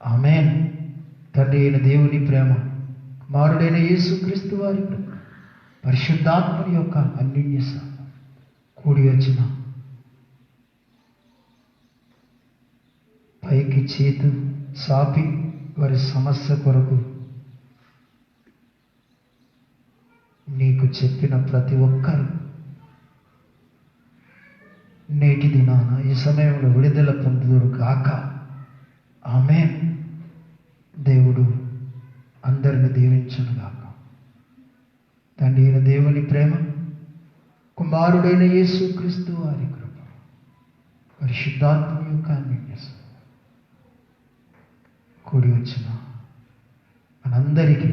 Speaker 1: ఆమేన్. తండ్రి అయిన దేవుని ప్రేమ, కుమారుడైన యేసుక్రీస్తు వారి ప్రేమ, పరిశుద్ధాత్మని యొక్క అన్యోన్య సంబంధం కూడి వచ్చిన పైకి చేతు చాపి వారి సమస్య కొరకు నీకు చెప్పిన ప్రతి ఒక్కరు నేటి దినాన ఈ సమయంలో విడుదల పొందుదురు కాక. ఆమేన్. దేవుడు అందరిని దీవించును గాక. తండ్రి అయిన దేవుని ప్రేమ, కుమారుడైన యేసుక్రీస్తు వారి కృప, పరిశుద్ధాత్మ యొక్క అన్యోన్యత కూడి వచ్చిన మనందరికీ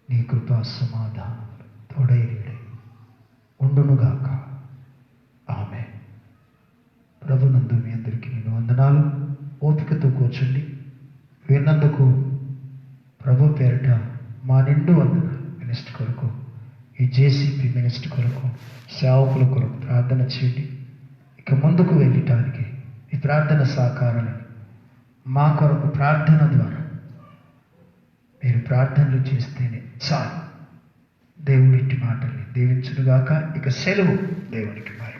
Speaker 1: నీ కృపా సమాధానములు తోడై ఉండునుగాక. ఆమేన్. ప్రభునందు మీ అందరికీ నేను వందనాలు. ఓపికతో కూర్చోండి. విన్నందుకు ప్రభు పేరిట మా నిండు వందనాలు. మినిస్టర్ కొరకు, ఈ జేసీపీ మినిస్టర్ కొరకు, సేవకుల కొరకు ప్రార్థన చేయండి. ఇక ముందుకు వెళ్ళటానికి ఈ ప్రార్థన సహకారాలను మా కొరకు ప్రార్థన ద్వారా మీరు ప్రార్థనలు చేస్తేనే చాలు. దేవుడి మాటల్ని దీవించునుగాక. ఇక సెలవు. దేవునికి మహిమ.